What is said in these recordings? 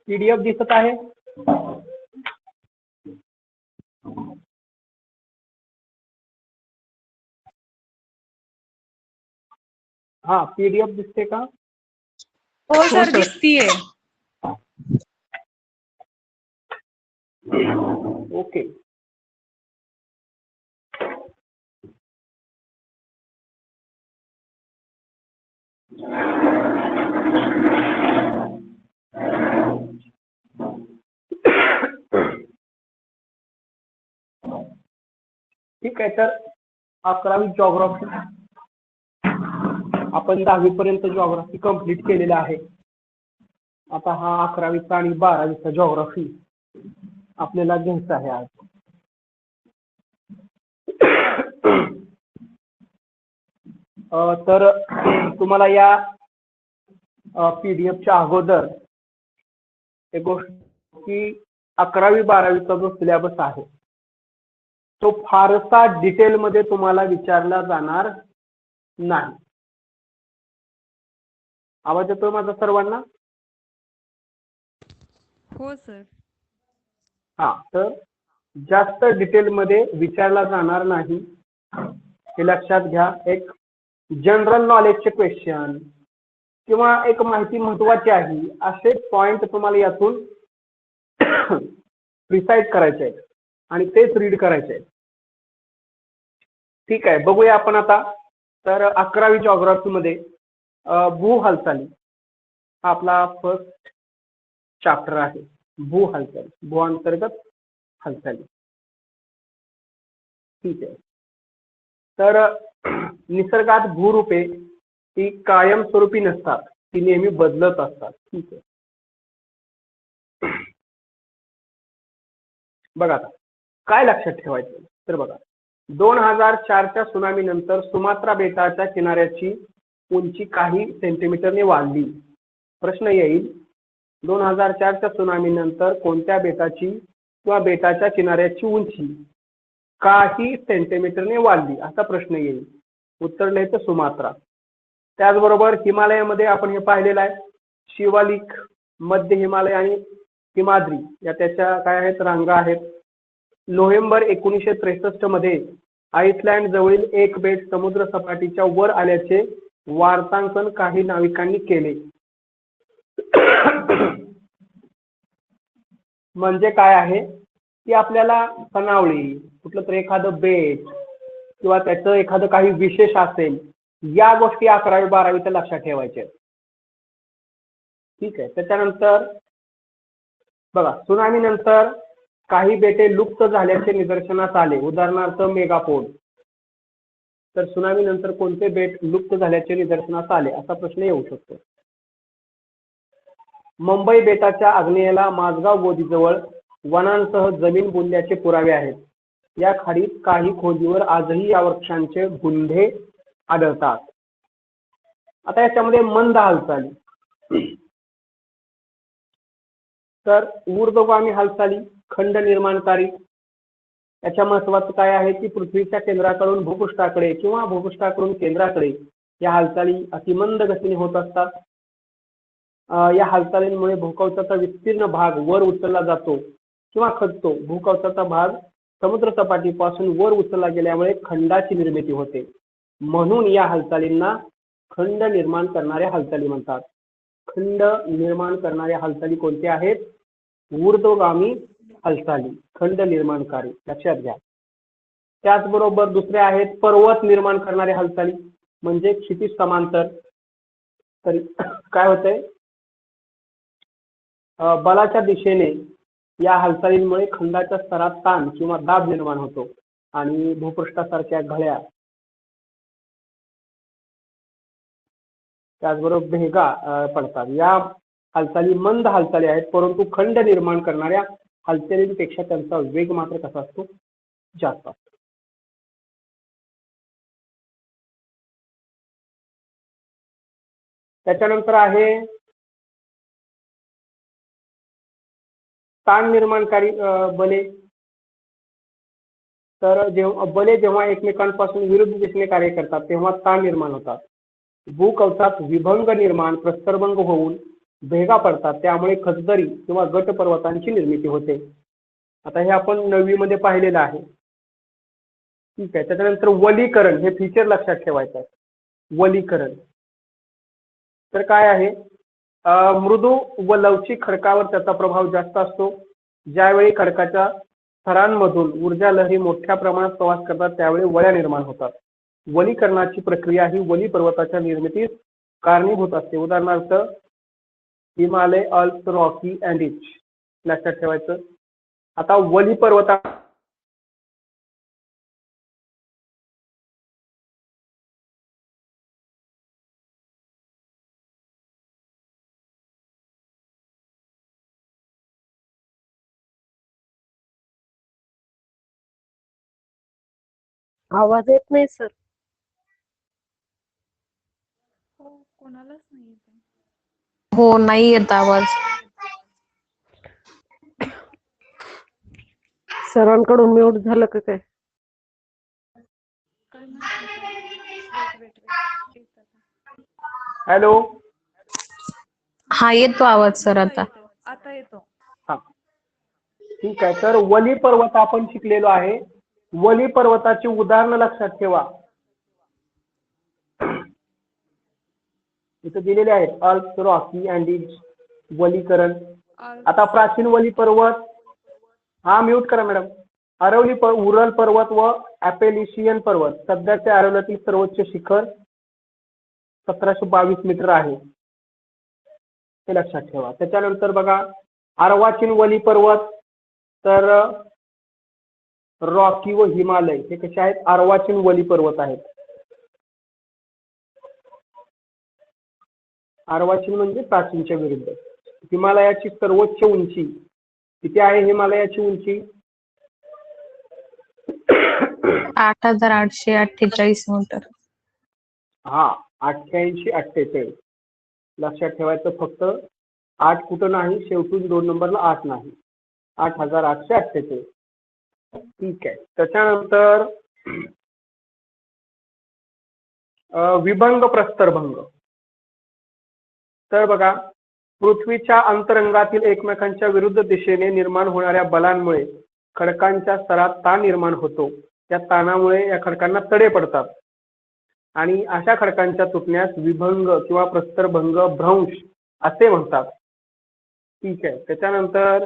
PDF दिसत आहे? हा, पीडीएफ दिसते का? हो सर, दिसतीये. ओके. ठीक आहे, तर 11वी जॉग्राफी आपण 10वी पर्यंत जॉग्राफी कंप्लीट केलेला आहे. आता हा 11वीचा आणि 12वीचा जॉग्राफी आपल्याला घ्यायचा आहे आज. तर तुम्हाला या पीडीएफच्या अगोदर एक गोष्ट की 11वी 12वीचा जो सिलेबस आहे तो फारसा डिटेलमध्ये तुम्हाला विचारला जाणार नाही. आवाज येतोय माझा सर्वांना? हो सर. हा, तर जास्त डिटेलमध्ये विचारला जाणार नाही हे लक्षात घ्या. एक जनरल नॉलेजचे क्वेश्चन किंवा एक माहिती महत्वाची आहे असे पॉइंट तुम्हाला यातून प्रिसाइड करायचे आहेत आणि तेच रीड करायचे आहेत. ठीक आहे, बघूया आपण आता. तर 11वी जॉग्राफी मध्ये भू हालचाली हा आपला फर्स्ट चॅप्टर आहे. भू हालचाली, भू अंतर्गत हालचाली. ठीक आहे, तर निसर्गात भूरूपे ती कायमस्वरूपी नसतात, ती नेहमी बदलत असतात. ठीक आहे, बघा आता काय लक्षात ठेवायचं. तर बघा, 2004च्या सुनामी नंतर सुमात्रा बेटाच्या किनाऱ्याची उंची काही सेंटीमीटरने वाढली. प्रश्न येईल, 2004च्या सुनामी नंतर कोणत्या बेटाची किंवा बेटाच्या किनाऱ्याची उंची काही सेंटीमीटरने वाढली असा प्रश्न येईल. उत्तर लिहायचं सुमात्रा. त्याचबरोबर हिमालयामध्ये आपण हे पाहिलेलं आहे, शिवालिक, मध्य हिमालय आणि हिमाद्री या त्याच्या काय आहेत, रांगा आहेत. नोव्हेंबर 1963 मध्ये आइसलँड जवळील एक बेट समुद्र सपाटीच्या वर आल्याचे वार्तांकन काही नाविकांनी केले. म्हणजे काय आहे की आपल्याला सनावळी, कुठलं तरी एखादं बेट किंवा त्याचं एखादं काही विशेष असेल, या गोष्टी 11वी 12वीच्या लक्षात ठेवायच्या. ठीक आहे, त्याच्यानंतर बघा, सुनामी नंतर काही बेटे लुप्त झाल्याचे निदर्शनास आले. उदाहरणार्थ मेगापोड. तर सुनामी नंतर कोणते बेट लुप्त झाल्याचे निदर्शनास आले असा प्रश्न येऊ शकतो. मुंबई बेटाच्या आग्नेयेला माझगाव गोदीजवळ वनांसह जमीन बुडल्याचे पुरावे आहेत. या खाडीत काही खोलीवर आजही या वृक्षांचे गुंढे आढळतात. आता याच्यामध्ये मंद हालचाली, तर ऊर्ध्वगामी हालचाली खंड निर्माणकारी. याच्या महत्वाचं काय आहे की पृथ्वीच्या केंद्राकडून भूपृष्ठाकडे किंवा भूपृष्ठाकडून केंद्राकडे या हालचाली अतिमंद गतीने होत असतात. या हालचालींमुळे भूकवचाचा विस्तीर्ण भाग वर उचलला जातो किंवा खचतो. भूकवचाचा भाग समुद्र सपाटीपासून वर उचलला गेल्यामुळे खंडाची निर्मिती होते. म्हणून या हालचालींना खंड निर्माण करणाऱ्या हालचाली म्हणतात. खंड निर्माण करणाऱ्या हालचाली कोणत्या आहेत? ऊर्ध्वगामी हालचाली, खंड निर्माणकारी. लक्षात घ्या. त्याचबरोबर दुसरे आहेत पर्वत निर्माण करणाऱ्या हालचाली, म्हणजे क्षितिज समांतर. तर काय होतंय, बलाच्या दिशेने या हालचालींमुळे खंडाच्या स्तरात ताण किंवा दाब निर्माण होतो आणि भूपृष्ठासारख्या घळ्या, त्याचबरोबर भेगा पडतात. या हालचाली मंद हालचाली आहेत, परंतु खंड निर्माण करणाऱ्या हालचालींपेक्षा त्यांचा वेग मात्र कसा असतो? जास्त असतो. त्याच्यानंतर आहे ताण निर्माणकारी बले. तर जेव्हा एकमेकांपासून विरुद्ध दिशेने कार्य करतात तेव्हा ताण निर्माण होतात. भूकवचात विभंग निर्माण, प्रस्तरभंग होऊन भेगा पडतात, त्यामुळे खचदरी किंवा गट पर्वतांची निर्मिती होते. आता हे आपण 9वी मध्ये पाहिलेलं आहे. ठीक आहे. त्याच्यानंतर वलीकरण हे फीचर लक्षात ठेवायचं आहे. वलीकरण तर काय आहे, मृदू व लवचिक खडकावर त्याचा प्रभाव जास्त असतो. ज्यावेळी खडकाच्या थरांमधून ऊर्जा लहरी मोठ्या प्रमाणात प्रवास करतात त्यावेळी वळ्या निर्माण होतात. वलीकरणाची प्रक्रिया ही वली पर्वताच्या निर्मितीस कारणीभूत असते. उदाहरणार्थ हिमालय, अल्प्स, रॉकी, अँडीज लक्षात ठेवायचं. आता वली पर्वता आवाज येत नाही सर. हो, कोणालाच नाही येत आहे. हो, नाही येत आवाज. सरांकडून म्यूट झालं का काय? काय माहिती आता. वेट. येत आता. हॅलो. हा, येतो आवाज सर आता. आता येतो. हा, ठीक आहे. तर वली पर्वत आपण शिकलेलो आहे. वली पर्वताची उदाहरणं लक्षात ठेवा. इथे दिलेले आहेत अल्प्स, रॉकी, अँडीज, वलीकरण. आता प्राचीन वली पर्वत, हा म्यूट करा मॅडम. अरवली उरल पर्वत व ॲपेलिशियन पर्वत सध्याच्या अरवलीतील सर्वोच्च शिखर 1722 मीटर आहे, हे लक्षात ठेवा. त्याच्यानंतर बघा अर्वाचीन वली पर्वत, तर रॉकी व हिमालय हे कसे आहेत, अर्वाचीन वली पर्वत आहेत. अर्वाचीन म्हणजे प्राचीनच्या विरुद्ध. हिमालयाची सर्वोच्च उंची किती आहे? हिमालयाची उंची 8848 मीटर. हा, 88-48 लक्षात ठेवायचं. फक्त 8 कुठं नाही, शेवटून 2 नंबरला 8 नाही, 8848. ठीक आहे. त्याच्यानंतर विभंग प्रस्तरभंग. तर बघा, पृथ्वीच्या अंतरंगातील एकमेकांच्या विरुद्ध दिशेने निर्माण होणाऱ्या बलांमुळे खडकांच्या स्तरात ताण निर्माण होतो. त्या ताणामुळे या खडकांना तडे पडतात आणि अशा खडकांच्या तुटण्यास विभंग किंवा प्रस्तरभंग, भ्रंश असे म्हणतात. ठीक आहे. त्याच्यानंतर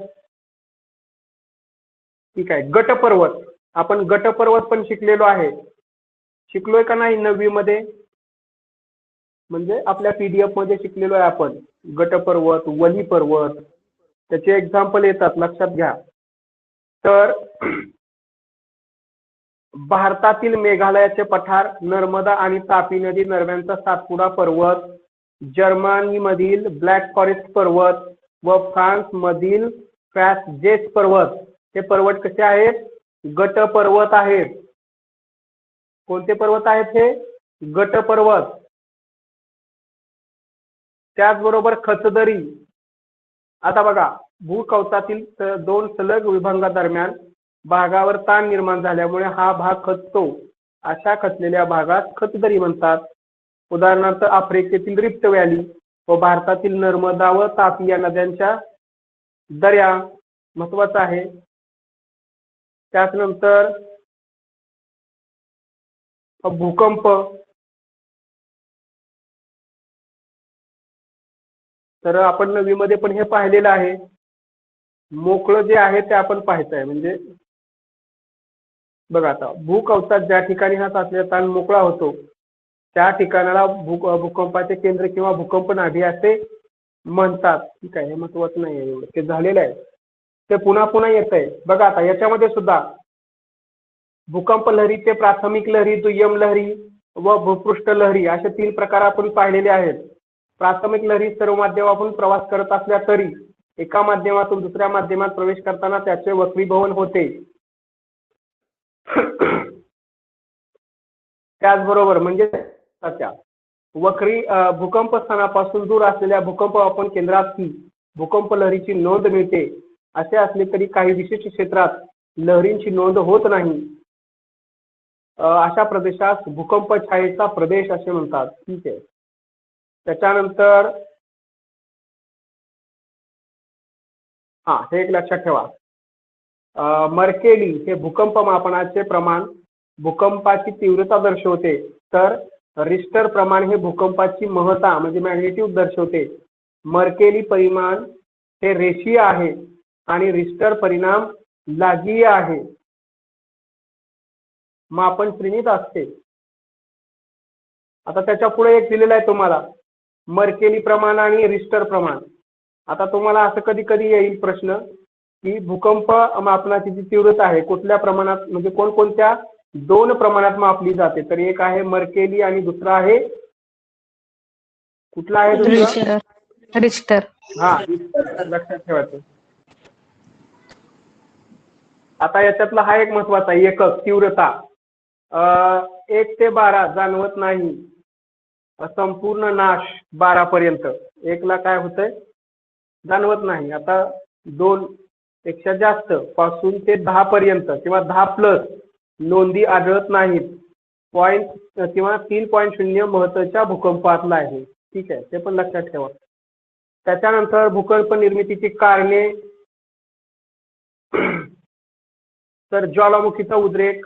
ठीक आहे, गटपर्वत. आपण गटपर्वत पण शिकलेलो आहे. शिकलोय का नाही 9वी मध्ये? म्हणजे आपल्या PDF मध्ये शिकलेलो आहे आपण. गटपर्वत, वली पर्वत, त्याचे एक्झाम्पल येतात, लक्षात घ्या. तर भारतातील मेघालयाचे पठार, नर्मदा आणि तापी नदी दरम्यानचा सातपुडा पर्वत, जर्मनीमधील ब्लॅक फॉरेस्ट पर्वत व फ्रान्स मधील फॅसजेस पर्वत हे पर्वत कसे आहेत? गट पर्वत आहेत. कोणते पर्वत आहेत हे? गट पर्वत. त्याचबरोबर खचदरी. आता बघा, भूकवचातील 2 सलग विभागांदरम्यान भागावर ताण निर्माण झाल्यामुळे हा भाग खचतो. अशा खचलेल्या भागास खचदरी म्हणतात. उदाहरणार्थ आफ्रिकेतील रिफ्ट व्हॅली व भारतातील नर्मदा व तापी या नद्यांच्या दऱ्या महत्वाचं आहे. त्यानंतर भूकंप. तर आपण 9वी मध्ये पण हे पाहिलेलं आहे. मोकळं जे आहे ते आपण पाहायचंय. म्हणजे बघा, आता भूकवचात ज्या ठिकाणी हा साचलेला ताण मोकळा होतो त्या ठिकाणाला भूकंपाचे केंद्र किंवा भूकंप नाभी असे म्हणतात. ठीक आहे, हे महत्वाचं नाही आहे एवढं, ते झालेलं आहे. ते पुन्हा पुन्हा येत आहे. बघा, आता याच्यामध्ये सुद्धा भूकंप लहरीचे प्राथमिक लहरी, दुय्यम लहरी व भूपृष्ठ लहरी असे 3 प्रकार आपण पाहिलेले आहेत. प्राथमिक लहरी सर्व माध्यमातून प्रवास करत असल्या तरी एका माध्यमातून दुसऱ्या माध्यमात प्रवेश करताना त्याचे वक्रीभवन होते. त्याचबरोबर म्हणजे वक्री भूकंप स्थानापासून दूर असलेल्या भूकंप आपण केंद्रात ही भूकंप लहरीची नोंद मिळते. असे असले तरी काही विशिष्ट क्षेत्रात लहरींची नोंद होत नाही. अशा प्रदेशास भूकंप छायेचा प्रदेश असे म्हणतात. ठीक आहे. त्याच्यानंतर हा, हे एक लक्षात ठेवा. मर्केली हे भूकंप मापनाचे प्रमाण भूकंपाची तीव्रता दर्शवते, तर रिश्टर प्रमाण हे भूकंपाची महत्ता म्हणजे मॅग्निट्यूड दर्शवते. मर्केली परिमाण हे रेषीय आहे आणि रिश्टर परिणाम लाघीय आहे, मापन श्रेणीत असते. आता त्याच्या पुढे एक दिलेलं आहे तुम्हाला, मर्केली प्रमाण आणि रिश्टर प्रमाण. आता तुम्हाला असं कधी कधी येईल प्रश्न की भूकंप मापनाची जी तीव्रता आहे कुठल्या प्रमाणात म्हणजे कोणकोणत्या दोन प्रमाणात मापली जाते, तर एक आहे मर्केली आणि दुसरा आहे कुठला आहे दुसरा? रिश्टर. रिश्टर. हा, रिश्टर. लक्षात ठेवायचं. आता याच्यातला हा एक महत्वाचा एकक तीव्रता 1 ते 12 जाणवत नाही, संपूर्ण नाश 12 पर्यंत. 1 ला काय होतंय जाणवत नाही. आता 2 पेक्षा जास्त पासून ते 10 पर्यंत किंवा 10 प्लस नोंदी आढळत नाहीत. पॉईंट किंवा 3.0 महत्वाच्या भूकंपातला आहे. ठीक आहे, ते पण लक्षात ठेवा. त्याच्यानंतर भूकंप निर्मितीची कारणे, तर ज्वालामुखीचा उद्रेक,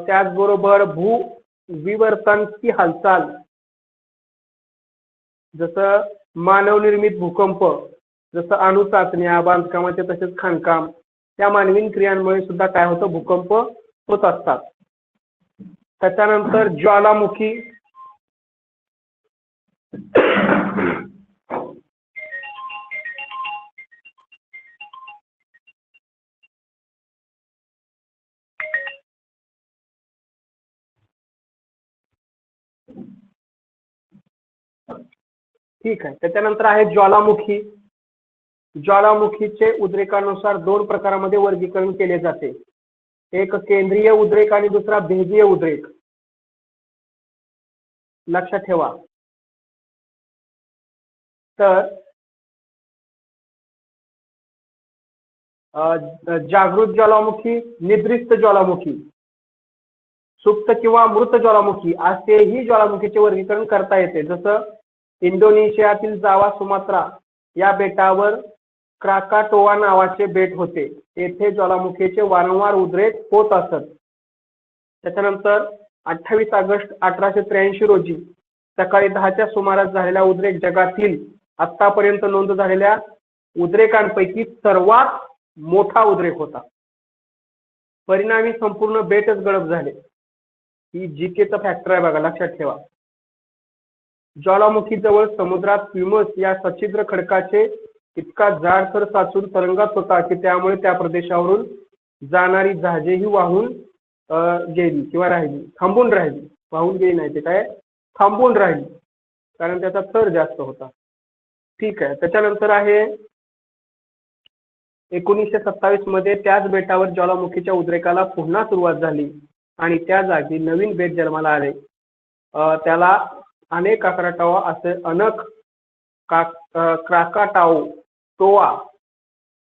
त्याचबरोबर भूविवर्तनची हालचाल, जसं मानवनिर्मित भूकंप, जसं अणुचाचण्या, बांधकामाचे तसेच खाणकाम, त्या मानवी क्रियांमुळे सुद्धा काय होतं भूकंप होत असतात. त्याच्यानंतर ज्वालामुखी ठीक आहे. त्याच्यानंतर आहे ज्वालामुखी. ज्वालामुखीचे उद्रेकानुसार 2 प्रकारामध्ये वर्गीकरण केले जाते, एक केंद्रीय उद्रेक आणि दुसरा भेदीय उद्रेक. लक्षात ठेवा. तर जागृत ज्वालामुखी, निद्रिस्त ज्वालामुखी, सुप्त किंवा मृत ज्वालामुखी असेही ज्वालामुखीचे वर्गीकरण करता येते. जसं इंडोनेशियातील जावा सुमात्रा या बेटावर क्राकाटोआ नावाचे बेट होते, येथे ज्वालामुखीचे वारंवार उद्रेक होत असत. त्याच्यानंतर 28 ऑगस्ट 1883 रोजी सकाळी 10च्या सुमारास झालेला उद्रेक जगातील आतापर्यंत नोंद झालेल्या उद्रेकांपैकी सर्वात मोठा उद्रेक होता. परिणामी संपूर्ण बेटच गडप झाले. ही जीकेचा फॅक्टर आहे बघा, लक्षात ठेवा. ज्वालामुखीजवळ समुद्रात फ्युमस या सच्छिद्र खडकाचे इतका जाडसर साचून तरंगत होता की त्यामुळे त्या प्रदेशावरून जाणारी जहाजेही वाहून गेली किंवा राहिली, थांबून राहिली. वाहून गेली नाही, ते काय थांबून राहिली, कारण त्याचा थर जास्त होता. ठीक आहे. त्याच्यानंतर आहे 1927 मध्ये त्याच बेटावर ज्वालामुखीच्या उद्रेकाला पुन्हा सुरुवात झाली आणि त्या जागी नवीन बेट जन्माला आले. त्याला अनेक क्राकाटोआ असे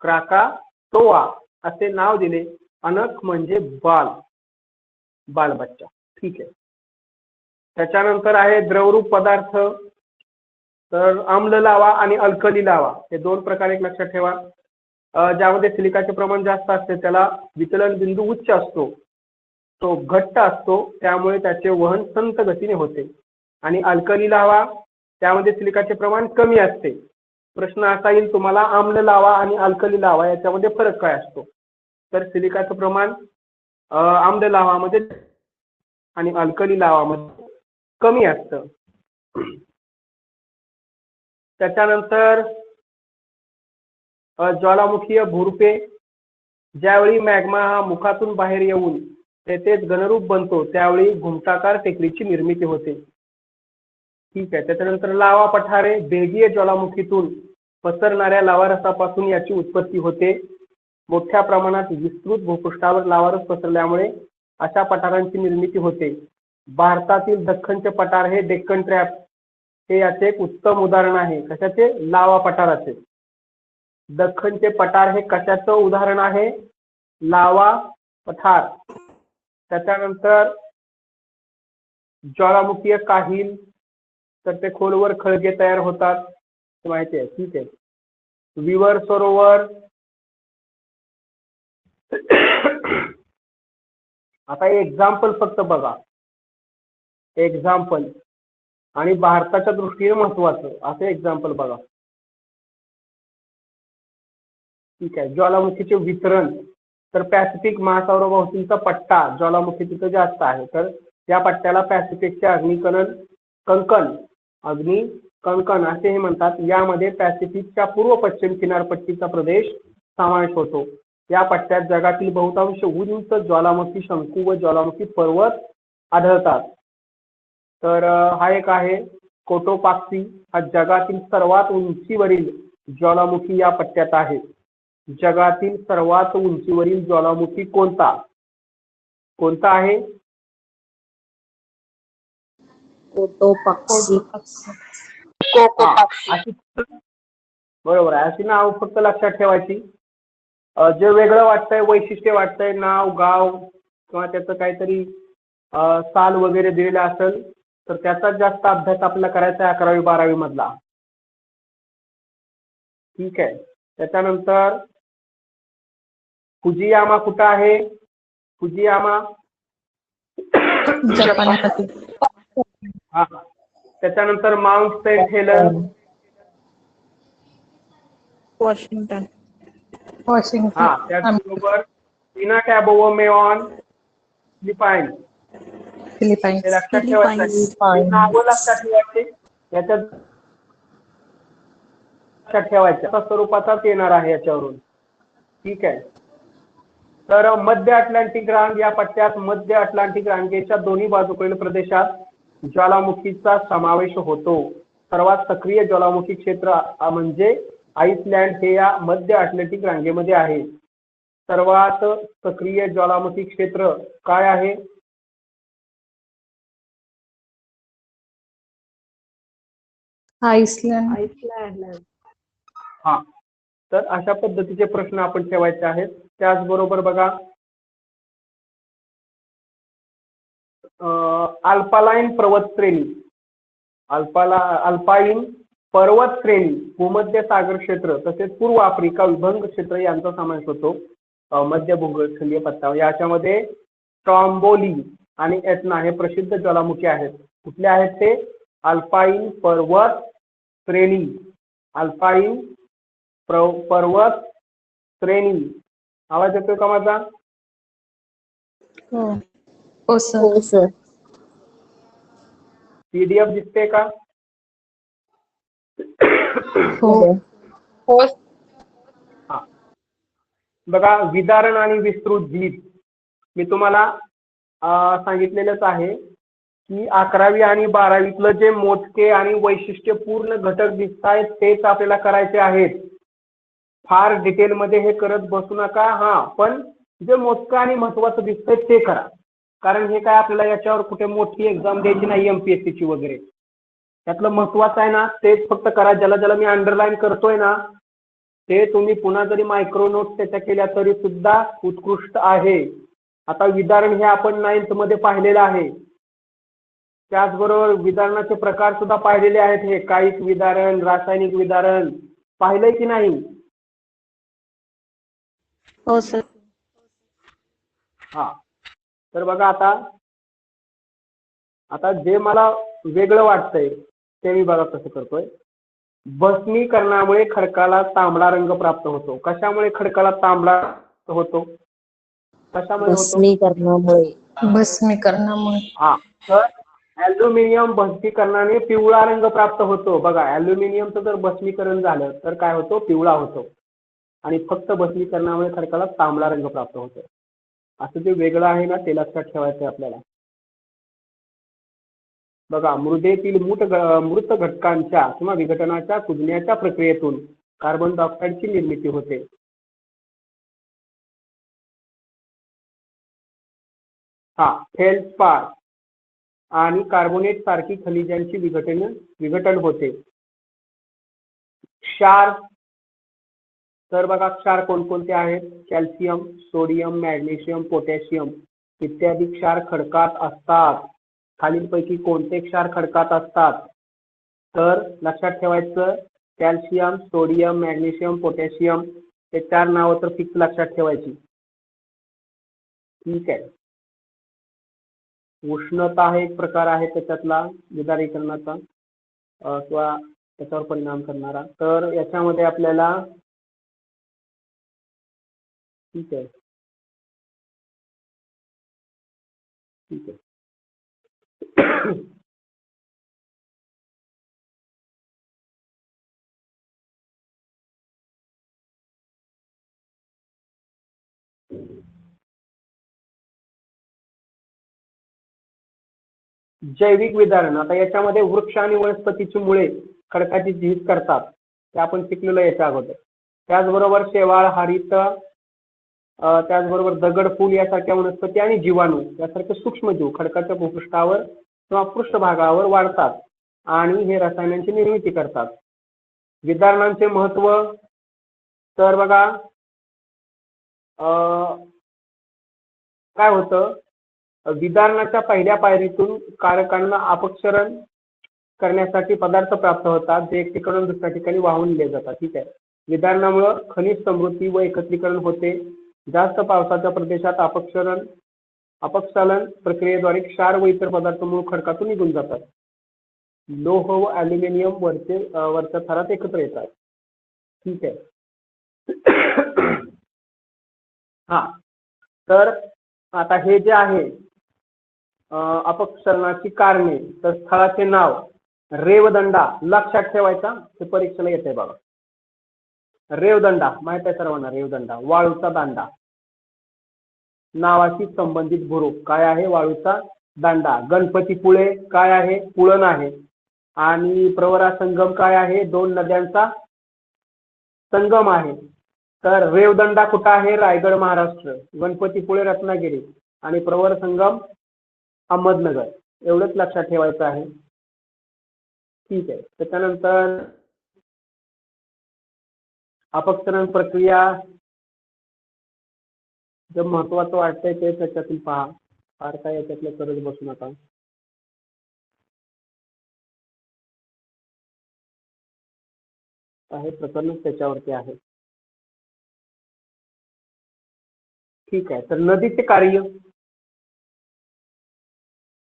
क्राकाटोआ असे नाव दिले. अनक म्हणजे बालबच्चा. ठीक आहे. त्याच्यानंतर आहे द्रवरूप पदार्थ, तर आम्ल लावा आणि अल्कली लावा हे 2 प्रकार एक लक्षात ठेवा. ज्यामध्ये सिलिकाचे प्रमाण जास्त असते त्याला विचलन बिंदू उच्च असतो, तो घट्ट असतो, त्यामुळे त्याचे वहन संत गतीने होते. आणि अल्कली लावा त्यामध्ये सिलिकाचे प्रमाण कमी असते. प्रश्न असा येईल तुम्हाला, आम्ल लावा आणि अल्कली लावा याच्यामध्ये फरक काय असतो, तर सिलिकाचं प्रमाण आम्ल लावामध्ये आणि अल्कली लावामध्ये कमी असतं. त्याच्यानंतर ज्वालामुखीय भूरूपे, ज्यावेळी मॅग्मा हा मुखातून बाहेर येऊन तेथेच घनरूप बनतो त्यावेळी घुमटाकार टेकडीची निर्मिती होते. ठीक आहे. त्याच्यानंतर लावा पठारे, भेदीय ज्वालामुखीतून पसरणाऱ्या लावारसापासून याची उत्पत्ती होते. मोठ्या प्रमाणात विस्तृत भूपृष्ठावर लावारस पसरल्यामुळे अशा पठारांची निर्मिती होते. भारतातील दख्खनचे पठार हे डेक्कन ट्रॅप हे याचे एक उत्तम उदाहरण आहे. कशाचे? लावा पठाराचे. दख्खनचे पठार हे कशाचं उदाहरण आहे? लावा पठार. त्याच्यानंतर ज्वालामुखीय काहील, तर ते खोलवर खळगे तयार होतात, माहिती आहे. ठीक आहे. विवर सरोवर. आता एक्झाम्पल फक्त बघा, एक्झाम्पल आणि भारताच्या दृष्टीने महत्वाचं असं एक्झाम्पल बघा. ठीक आहे. ज्वालामुखीचे वितरण, तर पॅसिफिक महासागराभोवतीचा पट्टा ज्वालामुखी तिथं जास्त आहे, तर या पट्ट्याला पॅसिफिकचे अग्निकंकण असे हे म्हणतात. यामध्ये पॅसिफिकच्या पूर्व पश्चिम किनारपट्टीचा प्रदेश समावेश होतो. या पट्ट्यात जगातील बहुतांश उंच ज्वालामुखी शंकू व ज्वालामुखी पर्वत आढळतात. तर हा एक आहे कोटोपाक्सी. हा जगातील सर्वात उंचीवरील ज्वालामुखी या पट्ट्यात आहे. जगातील सर्वात उंचीवरील ज्वालामुखी कोणता आहे? कोटोपाक्सी. बरोबर आहे. अशी नाव फक्त लक्षात ठेवायची. जे वेगळं वाटतंय, वैशिष्ट्य वाटतंय, नाव गाव किंवा त्याचं काहीतरी साल वगैरे दिलेलं असेल तर त्याचा जास्त अभ्यास आपल्याला करायचा आहे 11वी 12वी मधला. ठीक आहे. त्याच्यानंतर फुजियामा कुठं आहे? फुजियामा जपानमध्ये. हा. त्याच्यानंतर mount Saint Helen. Washington. Washington. हा. त्याचबरोबर पिनाकॅबो मेऑन फिलिपाईन. फिलिपाईन्स. हे लक्षात ठेवायचं आहे. नावं लक्षात ठेवायचे, याच्यात लक्षात ठेवायच्या स्वरूपाचाच येणार आहे याच्यावरून. ठीक आहे. तर मध्य अटलांटिक रांग, या पट्ट्यात मध्य अटलांटिक रांगेच्या दोन्ही बाजूकडील प्रदेशात ज्वालामुखीचा समावेश होतो. सर्वात सक्रिय ज्वालामुखी क्षेत्र म्हणजे आइसलँड हे या मध्य अटलांटिक रांगेमध्ये आहे. सर्वात सक्रिय ज्वालामुखी क्षेत्र काय आहे? आइसलँड. हा. तर अशा पद्धतीचे प्रश्न आपण ठेवायचे आहेत. त्याचबरोबर बघा, अल्पालाइन पर्वत श्रेणी, अल्पाइन पर्वत श्रेणी, भूमध्य सागर क्षेत्र तसेच पूर्व आफ्रिका विभंग क्षेत्र यांचा समावेश होतो मध्य भूखंडीय पट्ट्यावर. याच्यामध्ये स्ट्रॉम्बोली आणि एटना हे प्रसिद्ध ज्वालामुखी आहेत. कुठले आहेत ते? अल्पाइन पर्वत श्रेणी. अल्पाइन पर्वत श्रेणी. आवाज येतोय का माझा? हो सर. पीडीएफ दिसते का? हो. हा. बघा, विदारण आणि विस्तृत झीज मी तुम्हाला सांगितलेलंच आहे की 11वी आणि 12वीतलं जे मोजके आणि वैशिष्ट्यपूर्ण घटक दिसत आहेत तेच आपल्याला करायचे आहेत. फार डिटेलमध्ये हे करत बसू नका. हा, पण जे मोजकं आणि महत्वाचं दिसतंय ते करा, कारण हे काय आपल्याला याच्यावर कुठे मोठी एक्झाम द्यायची नाही एमपीएससीची वगैरे. त्यातलं महत्वाचं आहे ना तेच फक्त करा. ज्याला मी अंडरलाईन करतोय ना ते तुम्ही पुन्हा जरी मायक्रो नोट्स त्याच्या केल्या तरी सुद्धा उत्कृष्ट आहे. आता विदारण हे आपण 9th मध्ये पाहिलेलं आहे. त्याचबरोबर विदारणाचे प्रकार सुद्धा पाहिलेले आहेत. हे कायिक विदारण, रासायनिक विदारण पाहिलंय की नाही? हो सर. हा. तर बघा, आता जे मला वेगळं वाटतंय ते मी बघा कसं करतोय. भस्मीकरणामुळे खडकाला तांबडा रंग प्राप्त होतो. कशामुळे खडकाला तांबडा होतो? कशामुळे होतो? भस्मीकरणामुळे. हा. तर ॲल्युमिनियम भस्मीकरणाने पिवळा रंग प्राप्त होतो. बघा, ॲल्युमिनियमचं जर भस्मीकरण झालं तर काय होतो? पिवळा होतो. आणि फक्त भस्मीकरणामुळे खडकाला तांबडा रंग प्राप्त होतो. असं जे वेगळं आहे ना ते लक्षात ठेवायचं आहे आपल्याला. बघा, मृदेतील मृत घटकांच्या किंवा विघटनाच्या कुजण्याच्या प्रक्रियेतून कार्बन डायऑक्साईडची निर्मिती होते. हा. फेल्डस्पार आणि कार्बोनेट सारखी खनिजांची विघटन होते. क्षार, तर बघा क्षार कोणकोणते आहेत? कॅल्शियम, सोडियम, मॅग्नेशियम, पोटॅशियम इत्यादी क्षार खडकात असतात. खालीलपैकी कोणते क्षार खडकात असतात? तर लक्षात ठेवायचं, कॅल्शियम, सोडियम, मॅग्नेशियम, पोटॅशियम हे 4 नावं तर फिक्स लक्षात ठेवायची. ठीक आहे. उष्णता हा एक प्रकार आहे त्याच्यातला विदारीकरणाचा किंवा त्याच्यावर परिणाम करणारा. तर याच्यामध्ये आपल्याला ठीक आहे ठीक आहे जैविक विदारण. आता याच्यामध्ये वृक्ष आणि वनस्पतीची मुळे खडकाची झीज करतात ते आपण शिकलेलो याच्या अगोदर. त्याचबरोबर शेवाळ, हरित, त्याचबरोबर दगड, फूल यासारख्या वनस्पती आणि जीवाणू यासारखे सूक्ष्मजीव खडकाच्या भूपृष्ठावर किंवा पृष्ठभागावर वाढतात आणि हे रसायनांची निर्मिती करतात. विदारणांचे महत्व तर बघा काय होतं, विदारणाच्या पहिल्या पायरीतून कारकांना अपक्षरण करण्यासाठी पदार्थ प्राप्त होतात जे एक ठिकाणून दुसऱ्या ठिकाणी वाहून नेले जातात. ठीक आहे. विदारणामुळे खनिज समृद्धी व एकत्रीकरण होते. जास्त पावसाच्या प्रदेशात अपक्षालन प्रक्रियेद्वारे क्षार व इतर पदार्थ मूळ खडकातून निघून जातात. लोह व ॲल्युमिनियम वरच्या थरात एकत्र येतात. ठीक आहे. हा तर आता हे जे आहे अपक्षरणाची कारणे, तर स्थळाचे नाव रेवदंडा लक्षात ठेवायचा, ते परीक्षेला येते बघा. रेवदंडा माहित आहे सर्वांना. रेवदंडा वाळूचा दांडा नावाशी संबंधित भुरुक काय आहे, वाळूचा दांडा. गणपतीपुळे काय आहे, पुळण आहे. आणि प्रवरा संगम काय आहे, 2 नद्यांचा संगम आहे. तर रेवदंडा कुठं आहे, रायगड महाराष्ट्र. गणपतीपुळे रत्नागिरी आणि प्रवर संगम अहमदनगर. एवढंच लक्षात ठेवायचं आहे. ठीक आहे. त्याच्यानंतर अपक्षरण प्रक्रिया जे महत्वाचं वाटतंय ते त्याच्यातील पहा. फार काय याच्यातलं करत बसू नका. आहे प्रकरणच त्याच्यावरती आहे. ठीक आहे. तर नदीचे कार्य,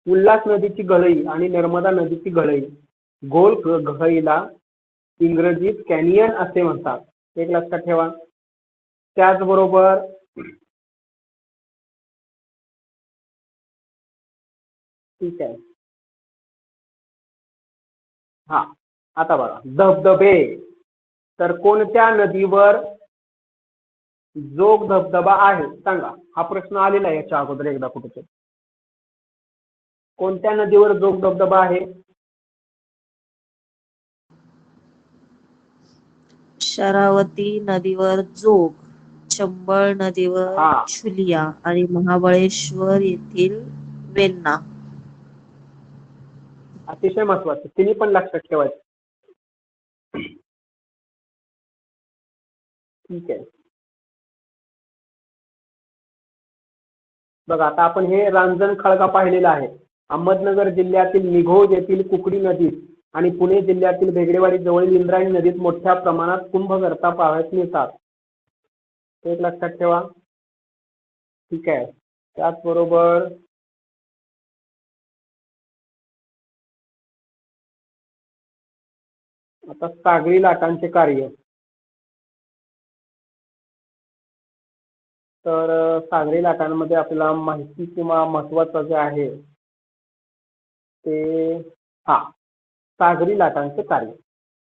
उल्हास नदीची गळई आणि नर्मदा नदीची गळई, गोल गळईला इंग्रजीत कॅनियन असे म्हणतात, एक लक्षात ठेवा. त्याचबरोबर ठीक आहे. हा आता बघा धबधबे. तर कोणत्या नदीवर जोग धबधबा आहे सांगा. हा प्रश्न आलेला आहे याच्या अगोदर एकदा कुठे. कोणत्या नदीवर जोग धबधबा आहे? शरावती नदीवर जोग, चंबळ नदीवर चुलिया आणि महाबळेश्वर येथील वेण्णा. अतिशय महत्वाचं, तिन्ही पण लक्षात ठेवायचं. ठीक आहे. बघा आता आपण हे रांजण खळगा पाहिलेला आहे. अहमदनगर जिल्ह्यातील निघोज येथील कुकडी नदीत आणि पुणे जिल्ह्यातील भेगडेवाडी जवळील इंद्रायणी नदीत मोठ्या प्रमाणात कुंभकर्ता पाहावयास मिळतात. एक लक्षात ठेवा. ठीक आहे. त्याचबरोबर आता सागरी लाटांचे कार्य. तर सागरी लाटांमध्ये आपल्याला माहिती किंवा महत्वाचं जे आहे ते सागरी लाटांचे कार्य.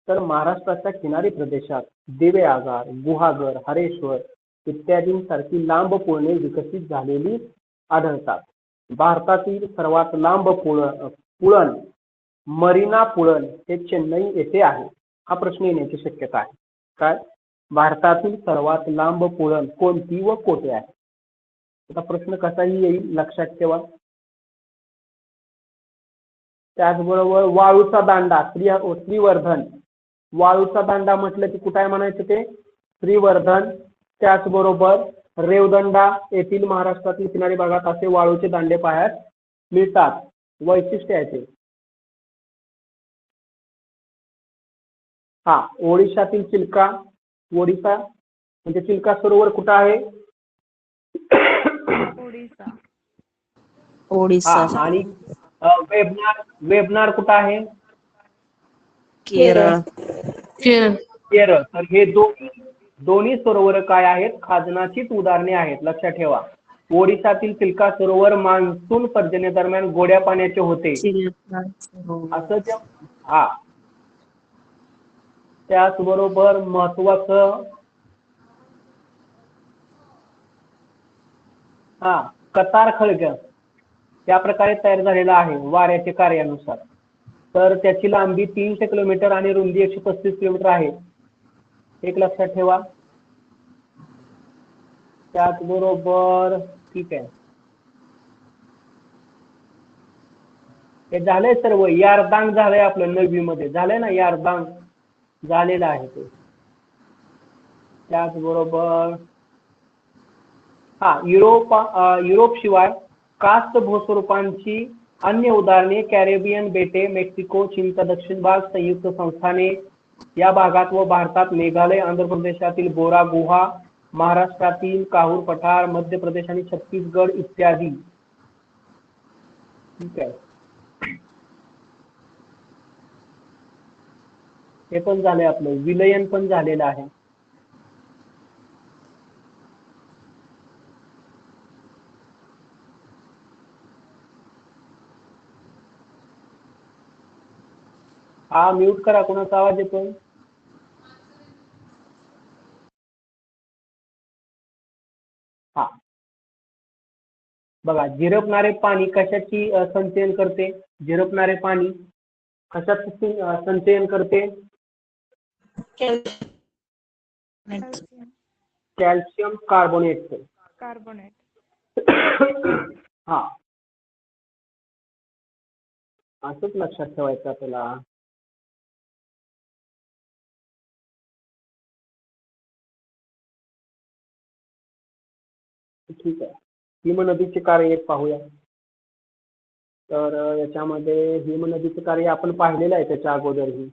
तर महाराष्ट्राच्या किनारी प्रदेशात दिवे आगार, गुहागर, हरेश्वर इत्यादींसारखी लांब पुळणे विकसित झालेली आढळतात. भारतातील सर्वात लांब पुळण मरीना पुळण हे चेन्नई येथे आहे. हा प्रश्न येण्याची शक्यता आहे. काय? भारतातील सर्वात लांब पुळण कोणती व कोठे आहे? आता प्रश्न कसाही येईल लक्षात ठेवा. त्याचबरोबर वाळूचा दांडा श्रीवर्धन. वाळूचा दांडा म्हटलं की कुठे म्हणायचं ते श्रीवर्धन. त्याचबरोबर रेवदंडा येथील महाराष्ट्रातील किनारी भागात असे वाळूचे दांडे पाहायला मिळतात. वैशिष्ट्य आहे ते. हा, ओडिशातील चिल्का, ओडिसा म्हणजे चिल्का सरोवर कुठं आहे? ओडिसा. ओडिसा. हा, आणि वेबनार, वेबनार कुठं आहे? केरळ. केरळ. तर हे दोन्ही सरोवर काय आहेत? खाजनाचीच उदाहरणे आहेत, लक्षात ठेवा. ओडिशातील चिल्का सरोवर मान्सून पर्जन्यदरम्यान गोड्या पाण्याचे होते. चिल्का सरोवर. असं ते, हा. त्याचबरोबर महत्वाचं, हा, कतार खळग त्या प्रकारे तयार झालेला आहे वाऱ्याच्या कार्यानुसार. तर त्याची लांबी 300 किलोमीटर आणि रुंदी 135 किलोमीटर आहे, एक लक्षात ठेवा. त्याचबरोबर ठीक आहे, हे झालंय सर्व. यारदांग झालंय आपलं 9वी मध्ये, झालंय ना यारदांग, झालेलं आहे ते. त्याचबरोबर हा, युरोप शिवाय कास्त भूस्वरूपांची अन्य उदाहरणे कॅरेबियन बेटे, मेक्सिको, चीनचा दक्षिण भाग, संयुक्त संस्थाने या भागात व भारतात मेघालय, आंध्र प्रदेशातील बोरा गुहा, महाराष्ट्रातील काहूर पठार, मध्य प्रदेश आणि छत्तीसगड इत्यादी. ठीक आहे, हे पण झाले आपलं. विलयन पण झालेलं आहे. हा, म्यूट करा, कोणाचा आवाज येतोय? हा, बघा, झिरपणारे पाणी कशाची संचयन करते? झिरपणारे पाणी कशात संचयन करते? Calcium calcium carbonate. कार्बोनेट. हा, असंच लक्षात ठेवायचं आपल्याला. ठीक आहे, हिमनदीचे कार्य एक पाहूया. तर याच्यामध्ये हिमनदीचे कार्य आपण पाहिलेलं आहे त्याच्या अगोदरही.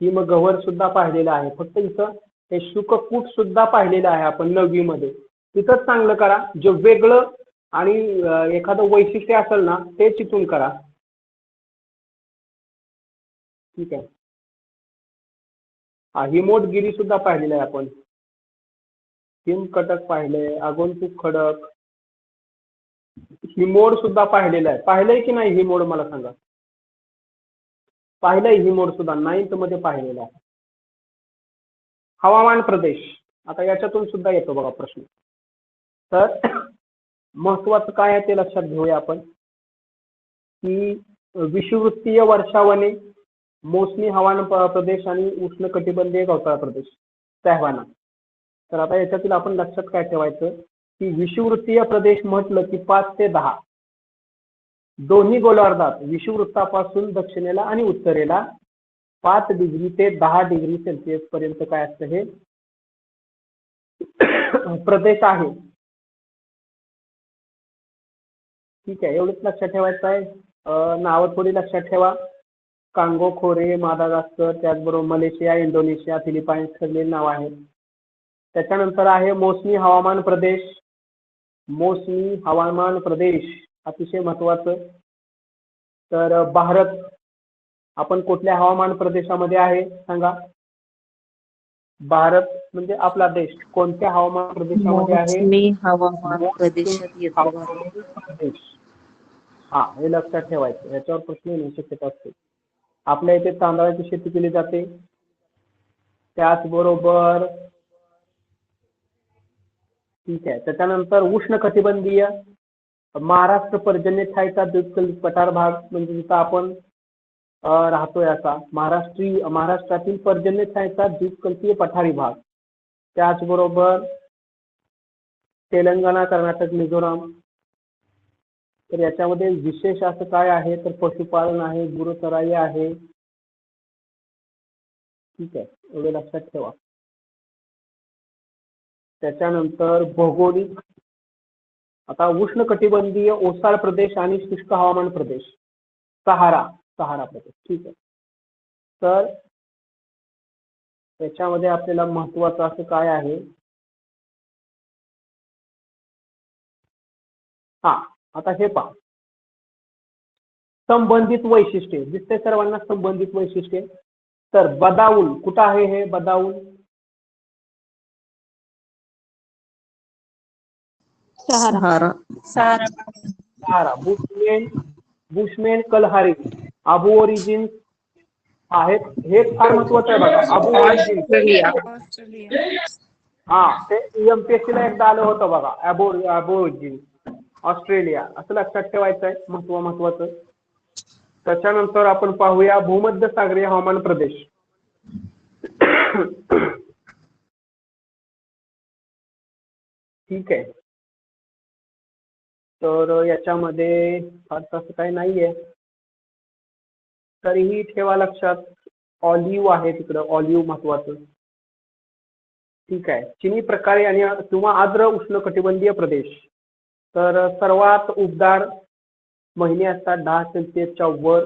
हिमगव्हर सुद्धा पाहिलेलं आहे, फक्त इथं हे शुककूट सुद्धा पाहिलेलं आहे आपण 9वी मध्ये. तिथंच चांगलं करा, जे वेगळं आणि एखादं वैशिष्ट्य असेल ना ते चितून करा. ठीक आहे, हा, हिमोटगिरी सुद्धा पाहिलेलं आहे आपण. हिमकटक पाहिले, आगंतुक खडक, हिमोड सुद्धा पाहिलेलं आहे. पाहिलंय की नाही हिमोड, मला सांगा. पाहिलंय हिमोड सुद्धा, 9th मध्ये पाहिलेलं आहे. हवामान प्रदेश, आता याच्यातून सुद्धा येतो बघा प्रश्न. तर महत्वाचं काय आहे ते लक्षात घेऊया आपण, की विषुववृत्तीय वर्षावने, मोसमी हवामान प्रदेश आणि उष्णकटिबंधीय गवताळ प्रदेश, सॅव्हाना. तर आता याच्यातील आपण लक्षात काय ठेवायचं, की विषुववृत्तीय प्रदेश म्हटलं की 5 ते 10 दोन्ही गोलार्धात विषुववृत्तापासून दक्षिणेला आणि उत्तरेला 5 डिग्री ते 10 डिग्री सेल्सिअस पर्यंत काय असतं हे प्रदेश आहे. ठीक आहे, एवढंच लक्षात ठेवायचं आहे. नावं थोडी लक्षात ठेवा. कांगो खोरे, मादागास्कर, त्याचबरोबर मलेशिया, इंडोनेशिया, फिलिपाईन्स सगळे नाव आहेत. त्याच्यानंतर आहे मोसमी हवामान प्रदेश. मोसमी हवामान प्रदेश अतिशय महत्वाचं. तर भारत आपण कुठल्या हवामान प्रदेशामध्ये आहे सांगा? भारत म्हणजे आपला देश कोणत्या हवामान प्रदेशामध्ये आहे? मोसमी हवामान प्रदेशात येतो. हवामान प्रदेश. हा, हे लक्षात ठेवायचं, याच्यावर प्रश्न येण्याची शक्यता असते. आपल्या इथे तांदळाची शेती केली जाते. त्याचबरोबर ठीक आहे, त्याच्यानंतर उष्णकटिबंधीय महाराष्ट्र पर्जन्य छायेचा द्वीपकल्प पठार भाग म्हणजे जिथं आपण राहतोय असा महाराष्ट्रातील पर्जन्य छायेचा द्वीपकल्पीय पठारी भाग. त्याचबरोबर तेलंगणा, कर्नाटक, मिझोराम. तर याच्यामध्ये विशेष असं काय आहे तर पशुपालन आहे, गुरचराई आहे. ठीक आहे, एवढे लक्षात ठेवा. त्याच्यानंतर भौगोलिक, आता उष्णकटिबंधीय ओसाड प्रदेश आणि शुष्क हवामान प्रदेश, सहारा प्रदेश. ठीक आहे, तर त्याच्यामध्ये आपल्याला महत्वाचं असं काय आहे, हा आता हे पहा, संबंधित वैशिष्ट्ये दिसते सर्वांना, संबंधित वैशिष्ट्ये. तर बदाऊल कुठं आहे, हे बदाऊल सहारा. सहारा, बुशमेन कलहारी, अबू ओरिजिन आहेत. हे फार महत्वाचं आहे बघा, अबू ओरिजिन. ऑस्ट्रेलिया. हा, ते एमपीएससी ला एकदा आलं होतं बघा, अबू ओरिजिन ऑस्ट्रेलिया, असं लक्षात ठेवायचं आहे, महत्वाचं. त्याच्यानंतर आपण पाहूया भूमध्य सागरीय हवामान प्रदेश. ठीक आहे, तर याच्यामध्ये फार असं काही नाहीये, तरीही ठेवा लक्षात. ऑलिव्ह आहे तिकडं, ऑलिव्ह महत्वाचं. ठीक आहे, चिनी प्रकारे आणि किंवा आर्द्र उष्णकटिबंधीय प्रदेश. तर सर्वात उबदार महिने असतात 10 सेल्सिअसच्या वर.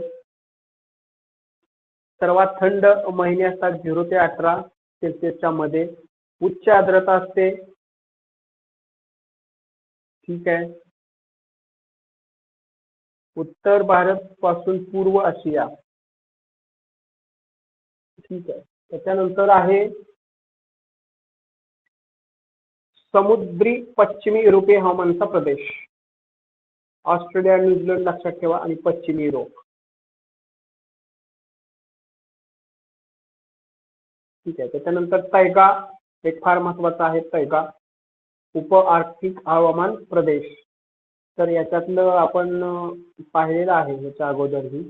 सर्वात थंड महिने असतात 0 ते 18 सेल्सिअसच्या मध्ये. उच्च आर्द्रता असते. ठीक आहे, उत्तर भारत पासून पूर्व आशिया. ठीक आहे, त्याच्यानंतर आहे समुद्री पश्चिमी युरोपीय हवामानाचा प्रदेश. ऑस्ट्रेलिया, न्यूझीलंड लक्षात ठेवा आणि पश्चिमी युरोप. ठीक आहे, त्याच्यानंतर तैगा एक फार महत्वाचा आहे, तैगा उप आर्क्टिक हवामान प्रदेश. तर याच्यातलं आपण पाहिलेलं आहे याच्या अगोदरही.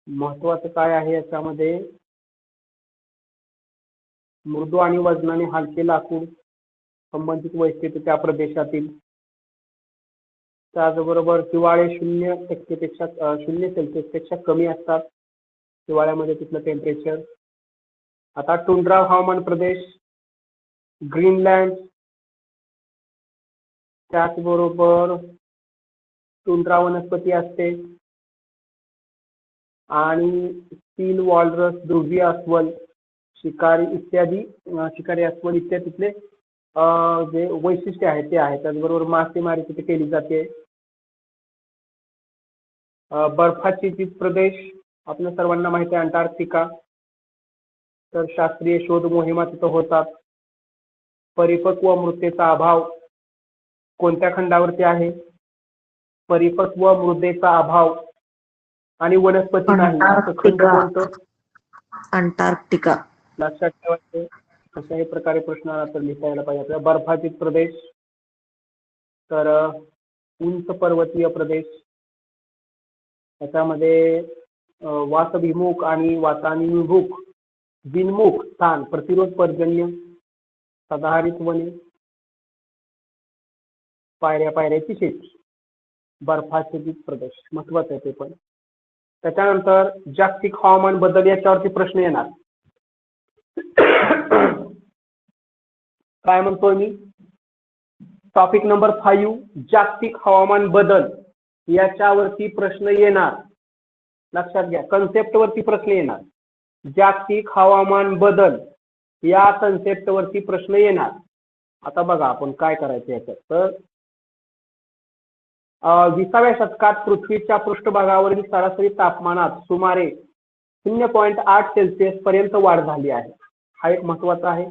महत्वाचं काय आहे याच्यामध्ये, मृदू आणि वजनाने हलके लाकूड, संबंधित वैशिष्ट्ये त्या प्रदेशातील. त्याचबरोबर हिवाळे 0 सेल्सिअसपेक्षा कमी असतात हिवाळ्यामध्ये तिथलं टेम्परेचर. आता टुंड्रा हवामान प्रदेश, ग्रीनलँड, त्याचबरोबर टुंड्रा वनस्पती असते आणि सील, वॉलरस, ध्रुवीय अस्वल, शिकारी अस्वल इत्यादी तिथले जे वैशिष्ट्य आहे ते आहे. त्याचबरोबर मासेमारी तिथे केली जाते. बर्फाच्छादित प्रदेश आपल्या सर्वांना माहिती आहे, अंटार्क्टिका. तर शास्त्रीय शोध मोहिमा तिथं होतात. परिपक्व मृदेचा अभाव कोणत्या खंडावरती आहे, परिपक्व मृदेचा अभाव आणि वनस्पती नाही असं खंड कोणतं, अंटार्क्टिका. लक्षात ठेवायचं. अशाही प्रकारे प्रश्न आला तर लिहिता यायला पाहिजे आपल्याला. बर्फाच्छादित प्रदेश, तर उंच पर्वतीय प्रदेश, त्याच्यामध्ये वातभिमुख आणि वातानुमुख बिनमुख स्थान, प्रतिरोध पर्जन्य, सदाहरित वने, पायऱ्याची शेती. बर्फाच्छादित प्रदेश महत्वाचं आहे ते पण. त्याच्यानंतर जागतिक हवामान बदल याच्यावरती प्रश्न येणार. काय म्हणतोय मी, टॉपिक नंबर 5 जागतिक हवामान बदल याच्यावरती प्रश्न येणार. लक्षात घ्या, कन्सेप्ट वरती प्रश्न येणार. जागतिक हवामान बदल या कन्सेप्ट वरती प्रश्न येणार. आता बघा आपण काय करायचं याच्यात. तर 20व्या शतकात पृथ्वीच्या पृष्ठभागावरील सरासरी तापमानात सुमारे 0.8 सेल्सिअस पर्यंत वाढ झाली आहे. हा एक महत्वाचा आहे.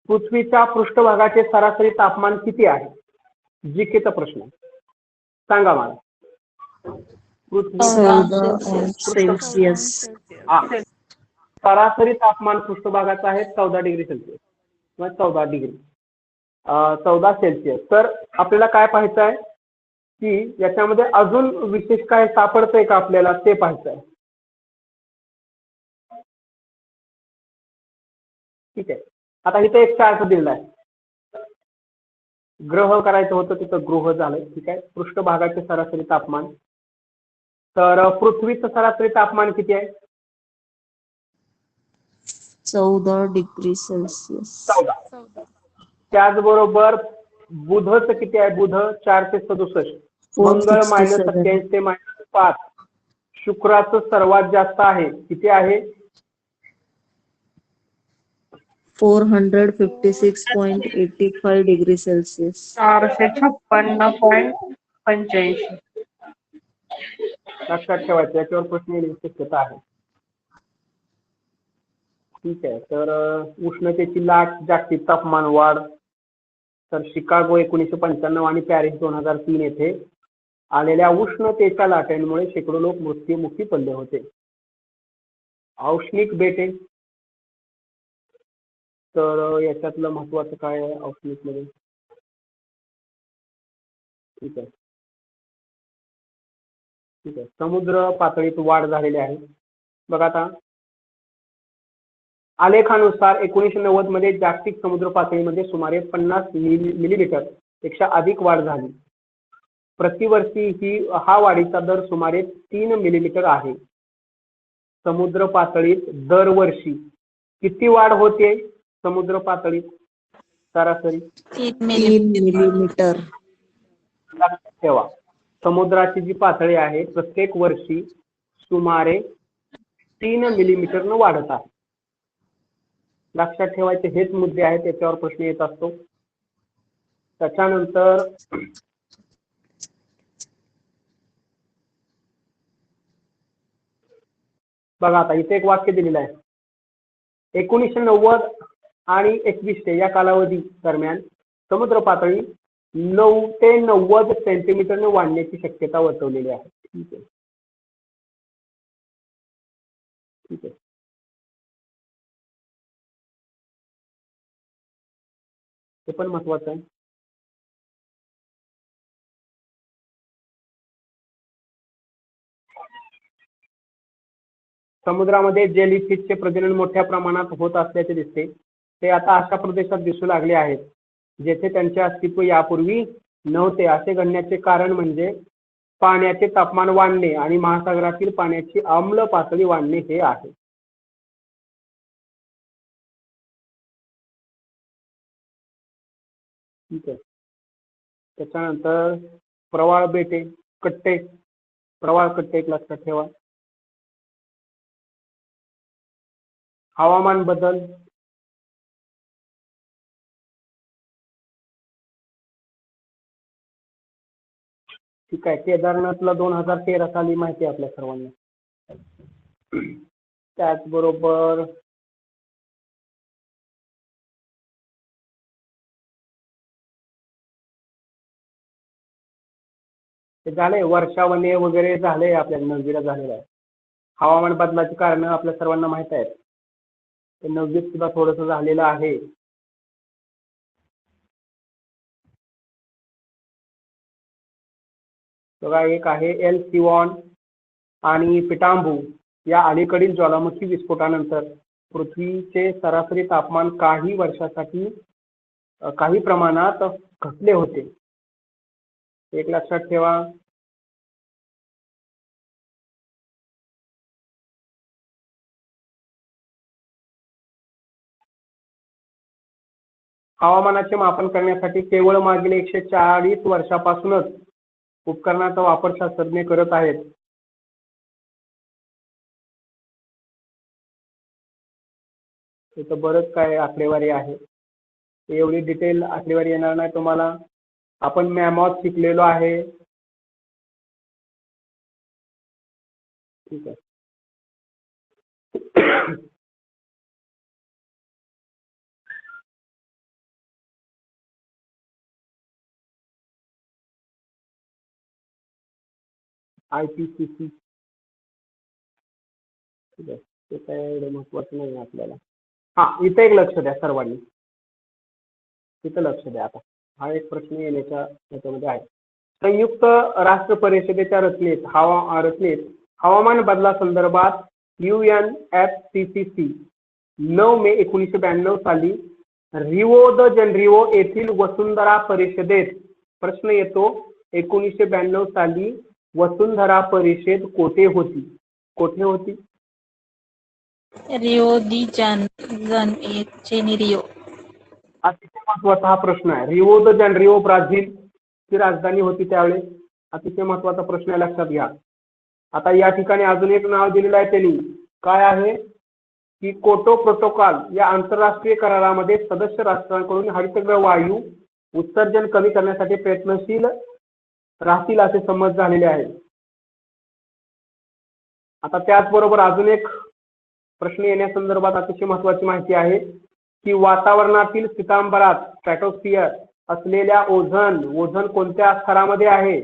पृथ्वीच्या पृष्ठभागाचे सरासरी तापमान किती आहे, जीकेचा प्रश्न सांगा मला. सेल्सिअस. सरासरी तापमान पृष्ठभागाचं आहे 14 डिग्री सेल्सिअस किंवा 14 सेल्सिअस. तर आपल्याला काय पाहायचं आहे की याच्यामध्ये अजून विशेष काय सापडतंय का आपल्याला ते पाहायचं आहे. ठीक आहे, आता इथे एक चार्ट दिलेला आहे. ग्रह करायचं होतं, तिथं गृह झालंय. ठीक आहे, पृष्ठभागाचे सरासरी तापमान. तर पृथ्वीचं सरासरी तापमान किती आहे, 14 डिग्री सेल्सिअस. 14. त्याचबरोबर बुधचं किती आहे, बुध 467. मंगळ -87 ते -5. शुक्राचं सर्वात जास्त आहे, किती आहे 456.85 डिग्री सेल्सिअस. 456.85. लक्षात ठेवायचं, याच्यावर प्रश्न येण्याची शक्यता आहे. ठीक आहे. तर उष्णतेची लाट, जागतिक तापमान वाढ, तर शिकागो 1995 आणि पॅरिस 2003 येथे आलेल्या उष्णतेच्या लाटेमुळे शेकडो लोक मृत्युमुखी पडले होते. औष्णिक बेटे, तर याच्यातलं महत्वाचं काय आहे औष्णिक मध्ये? ठीक आहे. ठीक आहे. समुद्र पातळीत वाढ झालेली आहे. बघा आता आलेखानुसार 1990 मध्ये जागतिक समुद्र पातळीमध्ये सुमारे 50 मिलीमीटर पेक्षा अधिक वाढ झाली. प्रतिवर्षी हा वाढीचा दर सुमारे 3 मिलीमीटर आहे. समुद्र पातळीत दरवर्षी किती वाढ होते समुद्र पातळीत सरासरी? 3 मिलीमीटर. लक्षात ठेवा, समुद्राची जी पातळी आहे प्रत्येक वर्षी सुमारे 3 मिलीमीटरनं वाढत आहे. लक्षात ठेवायचे हेच मुद्दे आहेत, त्याच्यावर प्रश्न येत असतो. त्याच्यानंतर बघा आता इथे एक वाक्य दिलेलं आहे. 1990 आणि 2100 या कालावधी दरम्यान समुद्र पातळी 9 ते 90 सेंटीमीटरने वाढण्याची शक्यता वर्तवलेली आहे. ठीक आहे. ठीक आहे. हे पण महत्वाचं आहे. समुद्रामध्ये जेलीफिशचे प्रजनन मोठ्या प्रमाणात होत असल्याचे दिसते. ते आता अशा प्रदेशात दिसू लागले आहेत जेथे त्यांचे अस्तित्व यापूर्वी नव्हते. असे घडण्याचे कारण म्हणजे पाण्याचे तापमान वाढणे आणि महासागरातील पाण्याची आम्ल पातळी वाढणे हे आहे. ठीक आहे. त्याच्यानंतर प्रवाळ बेटे, कट्टे, प्रवाळ कट्टे एक लक्षात ठेवा. हवामान बदल, ठीक आहे. केदारनाथला 2013 साली माहिती आहे आपल्या सर्वांना. त्याचबरोबर ते झाले वर्षावने वगैरे झाले आपल्या नववीला झालेलं आहे. हवामान बदलाची कारण आपल्या सर्वांना माहित आहेत. ते नववीत सुद्धा थोडंसं झालेलं आहे. बघा एक आहे एल सिवॉन आणि पिटांबू या अलीकडील ज्वालामुखी विस्फोटानंतर पृथ्वीचे सरासरी तापमान काही वर्षासाठी काही प्रमाणात घटले होते. एक लक्षात ठेवा. हवामानाचे मापन करण्यासाठी केवळ मागील 140 वर्षापासूनच उपकरणाचा वापर शास्त्रज्ञ करत आहेत. इथं बरंच काय आकडेवारी आहे. एवढी डिटेल आकडेवारी येणार नाही तुम्हाला. आपण मॅमॉथ शिकलेलो आहे. ठीक आहे. IPCC, ठीक आहे. ते काय एवढं महत्वाचं नाही आपल्याला. हा इथे एक लक्ष द्या सर्वांनी, इथं लक्ष द्या. आता हा एक प्रश्न येण्याच्या याच्यामध्ये आहे. संयुक्त राष्ट्र परिषदेच्या रचनेत हवामान बदलासंदर्भात UNFCCC 9 मे 1992 साली रिओ द जेनेरिओ येथील वसुंधरा परिषदेत प्रश्न येतो. 1992 साली वसुंधरा परिषद कोठे होती? कोठे होती? रिओ दी जेनेरिओ. अतिशय महत्वाचा हा प्रश्न आहे. रिओ द जेनेरिओ ब्राझील ची राजधानी होती त्यावेळेस. अतिशय महत्वाचा प्रश्न आहे, लक्षात घ्या. आता या ठिकाणी अजून एक नाव दिलेलं आहे त्यांनी, काय आहे? की कोटो प्रोटोकॉल या आंतरराष्ट्रीय करारामध्ये सदस्य राष्ट्रांकडून हरितगृह वायू उत्सर्जन कमी करण्यासाठी प्रयत्नशील राहतील असे समज झालेले आहे. आता त्याचबरोबर अजून एक प्रश्न येण्यासंदर्भात अतिशय महत्त्वाची माहिती आहे की वातावरणातील सितांबरात स्ट्रॅटोस्फिअर असलेल्या ओझोन कोणत्या स्तरामध्ये आहे?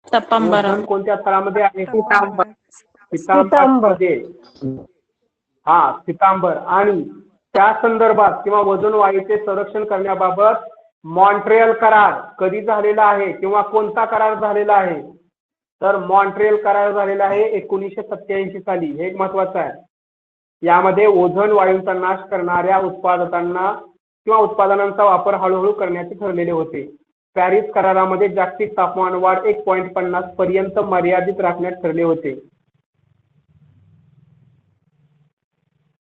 ओझोन कोणत्या स्तरामध्ये आहे? सितांबरमध्ये. हा, सितांबर. आणि त्या संदर्भात किंवा ओझोन वायूचे संरक्षण करण्याबाबत मॉन्ट्रियल करार कधी झालेला आहे किंवा कोणता करार झालेला आहे? तर मॉन्ट्रियल करार झालेला आहे 1987 साली. हे एक महत्वाचं आहे. यामध्ये ओझोन वायूंचा नाश करणाऱ्या उत्पादनांचा वापर हळूहळू करण्याचे ठरलेले होते. पॅरिस करारामध्ये जागतिक तापमान वाढ 1.50 पर्यंत मर्यादित राखण्यात ठरले होते.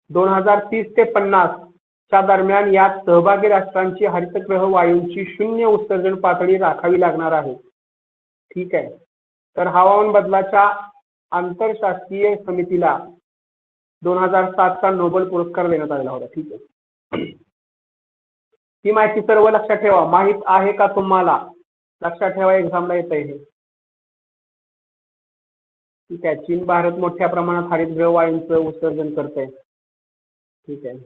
2030 ते 50 च्या दरम्यान यात सहभागी राष्ट्रांची हरितगृह वायूंची 0 उत्सर्जन पातळी राखावी लागणार आहे. ठीक आहे. तर हवामान बदलाच्या आंतरशास्त्रीय समितीला 2007 चा नोबेल पुरस्कार देण्यात आलेला होता. ठीक आहे. ही माहिती सर्व लक्षात ठेवा. माहित आहे का तुम्हाला? लक्षात ठेवा, एक्झामला येत आहे हे. ठीक आहे. चीन भारत मोठ्या प्रमाणात हरितगृह वायूंचं उत्सर्जन करत आहे. ठीक आहे.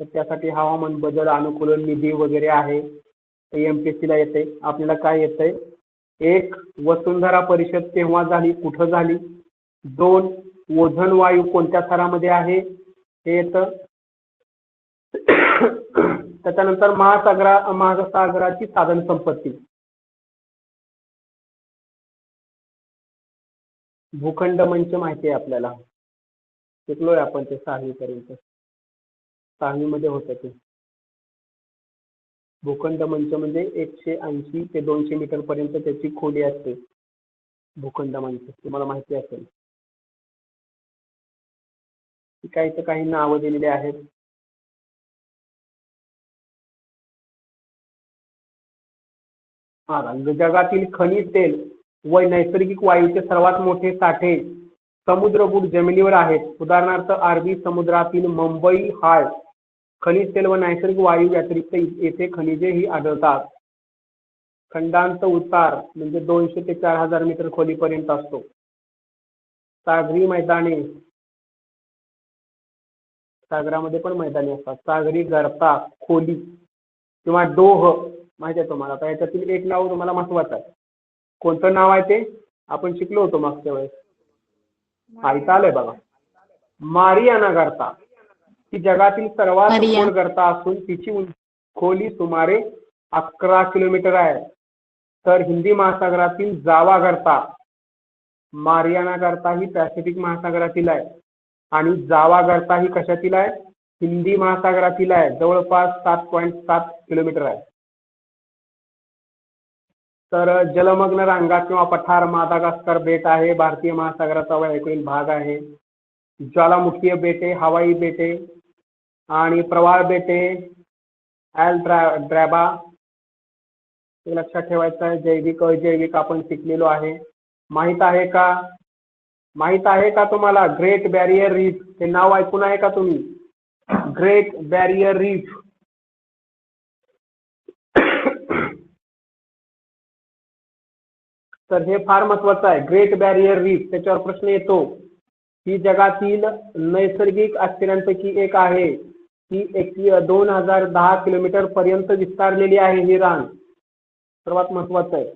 तर त्यासाठी हवामान बदल अनुकूलन निधी वगैरे आहे. MPSC ला येते. आपल्याला काय येतंय? 1. वसुंधरा परिषद केव्हा झाली, कुठं झाली? 2. ओझोन वायू कोणत्या स्तरामध्ये आहे हे येतं. त्याच्यानंतर महासागराची साधन संपत्ती, भूखंड मंच माहिती आहे आपल्याला, शिकलोय आपण ते 6वी पर्यंत. 6वी मध्ये होतं ते. भूखंड मंच म्हणजे 180 ते 200 मीटर पर्यंत त्याची खोली असते. भूखंड मंच तुम्हाला माहिती असेल. काही नावं दिलेली आहेत. जगातील खनिज तेल व नैसर्गिक वायूचे सर्वात मोठे साठे समुद्रगुढ जमिनीवर आहेत. उदाहरणार्थ अरबी समुद्रातील मुंबई हाय खनिज तेल व नैसर्गिक वायू व्यतिरिक्त येथे खनिजेही आढळतात. खंडांत उतार म्हणजे 200 ते 4000 मीटर खोलीपर्यंत असतो. सागरी मैदाने, सागरामध्ये पण मैदाने असतात. सागरी गर्ता खोली किंवा डोह माहिती आहे तुम्हाला. आता याच्यातील एक नाव तुम्हाला महत्वाचं आहे. कोणतं नाव आहे ते आपण शिकलो होतो मागच्या वेळेस. ऐकता आलंय बघा. मारियाना गर्ता ही जगातील सर्वात खोल गर्ता असून तिची खोली सुमारे 11 किलोमीटर आहे. तर हिंदी महासागरातील जावा गर्ता, मारियाना गर्ता ही पॅसिफिक महासागरातील आहे आणि जावा गर्ता ही कशातील आहे? हिंदी महासागरातील आहे. जवळपास 7.7 किलोमीटर आहे. तर जलमग्न रांगा किंवा पठार मादागास्कर बेट आहे. भारतीय महासागराचा वैयक्तिक भाग आहे. ज्वालामुखीय बेटे, हवाई बेटे आणि प्रवाळ बेटे, ड्रॅबा हे लक्षात ठेवायचं आहे. जैविक अजैविक आपण शिकलेलो आहे. माहित आहे का तुम्हाला ग्रेट बॅरियर रीफ हे नाव ऐकून आहे का तुम्ही? Great barrier reef. तर हे फार महत्वाचं आहे. ग्रेट बॅरियर रीफ, त्याच्यावर प्रश्न येतो. ही जगातील नैसर्गिक आश्चर्यांपैकी एक आहे. ही 2010 किलोमीटर पर्यंत विस्तारलेली आहे ही रान. सर्वात महत्वाचं आहे.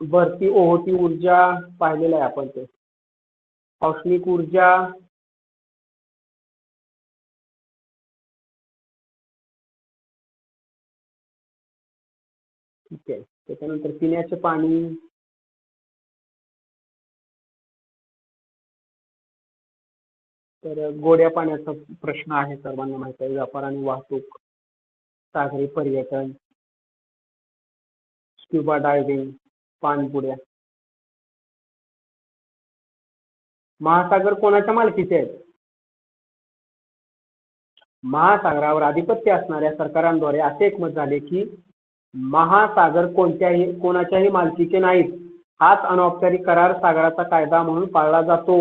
भरती ओहोटी ऊर्जा पाहिलेलं आहे आपण ते. औष्णिक ऊर्जा, ठीक आहे. त्याच्यानंतर पिण्याचे पाणी, तर गोड्या पाण्याचा प्रश्न आहे सर्वांना माहिती आहे. व्यापार आणि वाहतूक, सागरी पर्यटन, स्क्युबा डायव्हिंग, पाणबुड्या. महासागर कोणाच्या मालकीचे आहेत? महासागरावर आधिपत्य असणाऱ्या सरकारांद्वारे असे एकमत झाले की महासागर कोणाच्याही मालकीचे नाहीत. हाच अनौपचारिक करार सागराचा कायदा म्हणून पाळला जातो.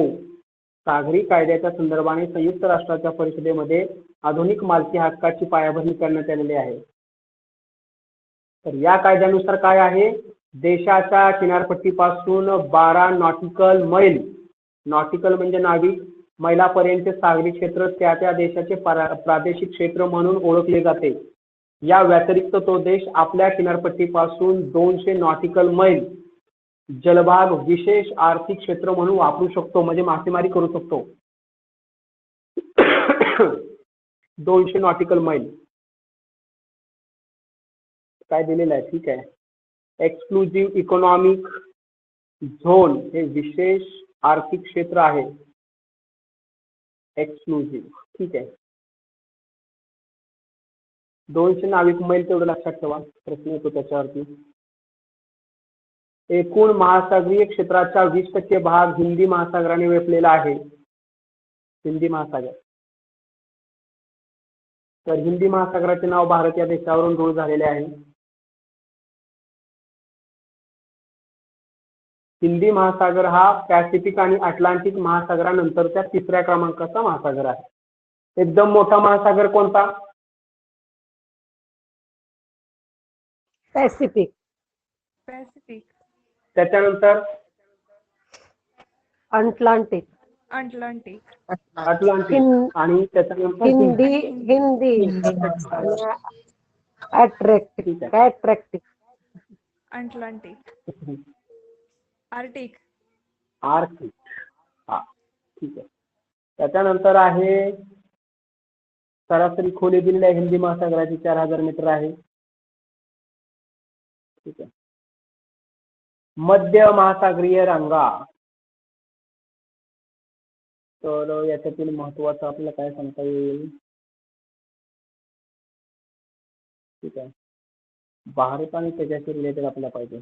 सागरी कायद्याच्या संदर्भाने संयुक्त राष्ट्राच्या परिषदेमध्ये आधुनिक मालकी हक्काची पायाभरणी करण्यात आलेली आहे. तर या कायद्यानुसार काय आहे, देशाच्या किनारपट्टीपासून 12 नॉटिकल मैल, नॉटिकल म्हणजे नाविक, मैलापर्यंत सागरी क्षेत्र त्या त्या देशाचे प्रादेशिक क्षेत्र म्हणून ओळखले जाते. या व्यतिरिक्त तो देश आपल्या किनारपट्टीपासून 200 नॉटिकल मैल जलभाग विशेष आर्थिक क्षेत्र म्हणून वापरू शकतो, म्हणजे मासेमारी करू शकतो. 200 नॉटिकल मैल काय दिलेलं आहे, ठीक आहे. एक्सक्लुझिव्ह इकॉनॉमिक झोन हे विशेष आर्थिक क्षेत्र आहे. एक्सक्लुझिव्ह, ठीक आहे. 200 नाविक मैल तेवढं लक्षात ठेवा, प्रश्न येतो त्याच्यावरती. एकूण महासागरीय क्षेत्राचा 20% भाग हिंदी महासागराने व्यापलेला आहे. हिंदी महासागर. तर हिंदी महासागराचे नाव भारत या देशावरून रूढ झालेले आहे. हिंदी महासागर हा पॅसिफिक आणि अटलांटिक महासागरानंतरच्या 3ऱ्या क्रमांकाचा महासागर आहे. एकदम मोठा महासागर कोणता? पॅसिफिक. पॅसिफिक. त्याच्यानंतर अटलांटिक. अटलांटिक. अटलांटिक आणि त्याच्यानंतर हिंदी अट्रॅक्टिक. अटलांटिक. आर्टिक. आर्टिक, हा ठीक आहे. त्याच्यानंतर आहे सरासरी खोली दिलेली आहे हिंदी महासागराची 4000 मीटर आहे. ठीक आहे. मध्य महासागरीय रांगा, तर याच्यातील महत्वाचं आपल्याला काय सांगता येईल, ठीक आहे. भारत आणि त्याच्याशी रिलेटेड आपल्याला पाहिजे.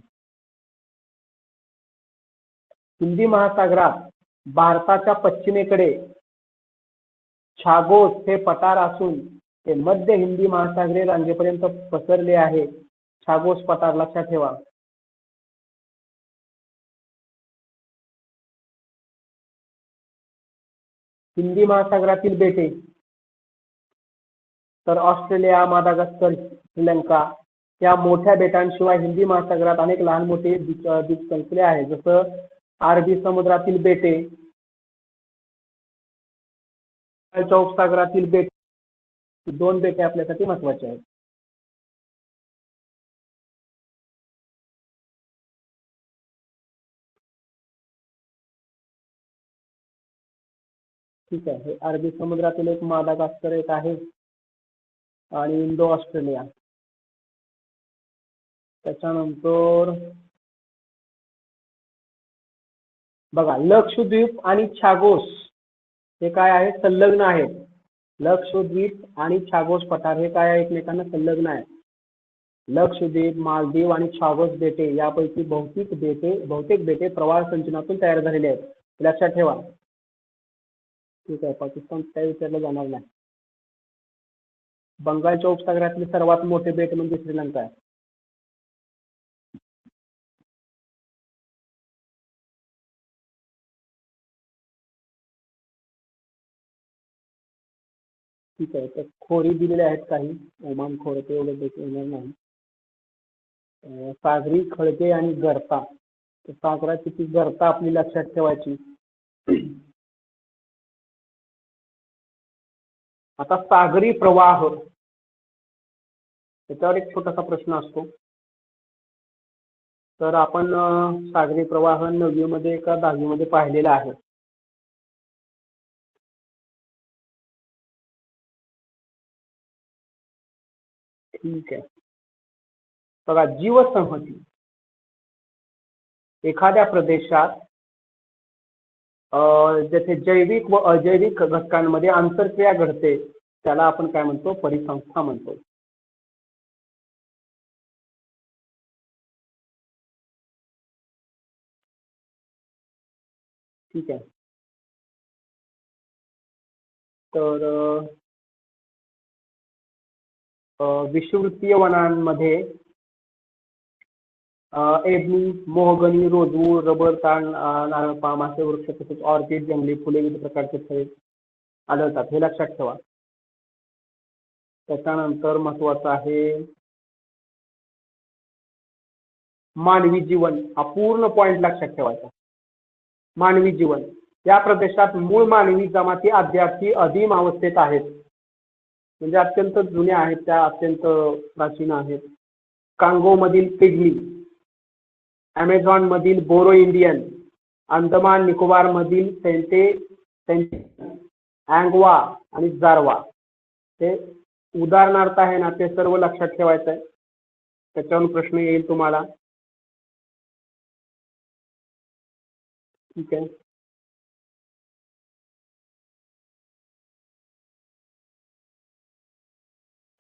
हिंदी महासागरात भारताच्या पश्चिमेकडे छागोस हे पठार असून ते मध्य हिंदी महासागरीय रांगेपर्यंत पसरले आहे. छागोस पठार लक्षात ठेवा. हिंदी महासागरातील बेटे तर ऑस्ट्रेलिया, मादागास्कर, श्रीलंका या मोठ्या बेटांशिवाय हिंदी महासागरात अनेक लहान मोठे द्वीप संकले आहेत. जसं अरबी समुद्रातील बेटे, उपसागरातील बेट, 2 बेटे आपल्यासाठी महत्वाचे आहेत. ठीक आहे. हे अरबी समुद्रातील एक मादागास्कर एक आहे आणि इंडो ऑस्ट्रेलिया. त्याच्यानंतर बघा लक्षद्वीप आणि छागोस हे काय आहे, संलग्न आहेत. लक्षद्वीप आणि छागोस पठार हे काय आहे, एकमेकांना संलग्न आहेत. लक्षद्वीप, मालदीव आणि छागोस बेटे यापैकी बहुतेक बेटे प्रवाळ सिंचनातून तयार झालेले आहेत, लक्षात ठेवा. ठीक आहे. पाकिस्तान काय विचारलं जाणार नाही. बंगालच्या उपसागरातले सर्वात मोठे बेट म्हणजे श्रीलंका आहे. ठीक आहे. तर खोरी दिलेले आहेत काही, ओमान खोरे ते एवढे बेट येणार नाही. सागरी खळगे आणि गर्ता, तर सागराची ती गर्ता आपली लक्षात ठेवायची. आता सागरी प्रवाह, त्याच्यावर एक छोटासा प्रश्न असतो. तर आपण सागरी प्रवाह 9वी मध्ये का 10वी मध्ये पाहिलेला आहे. ठीक आहे. बघा जीवसंहती, एखाद्या प्रदेशात जेथे जैविक व अजैविक घटकांमध्ये आंतरक्रिया घडते त्याला आपण काय म्हणतो, परिसंस्था म्हणतो. ठीक आहे. तर विषुवृत्तीय वनांमध्ये एबनी, मोहगनी, रोजवूड, रबर, ताड, नारळ, पाम असे वृक्ष तसेच ऑर्किड, जंगली फुले, विविध प्रकारचे फळे आढळतात. हे लक्षात ठेवा. त्याच्यानंतर महत्वाचं आहे मानवी जीवन. हा पूर्ण पॉइंट लक्षात ठेवायचा. मानवी जीवन. या प्रदेशात मूळ मानवी जमाती अद्यापही आदिम अवस्थेत आहेत, म्हणजे अत्यंत जुन्या आहेत, त्या अत्यंत प्राचीन आहेत. कांगो मधील पिग्मी, अमेझॉन मधील बोरो इंडियन, अंदमान निकोबार मधील अँगवा आणि जारवा, हे उदाहरणार्थ आहे ना, ते सर्व लक्षात ठेवायचं आहे. त्याच्यावरून प्रश्न येईल तुम्हाला. ठीक आहे.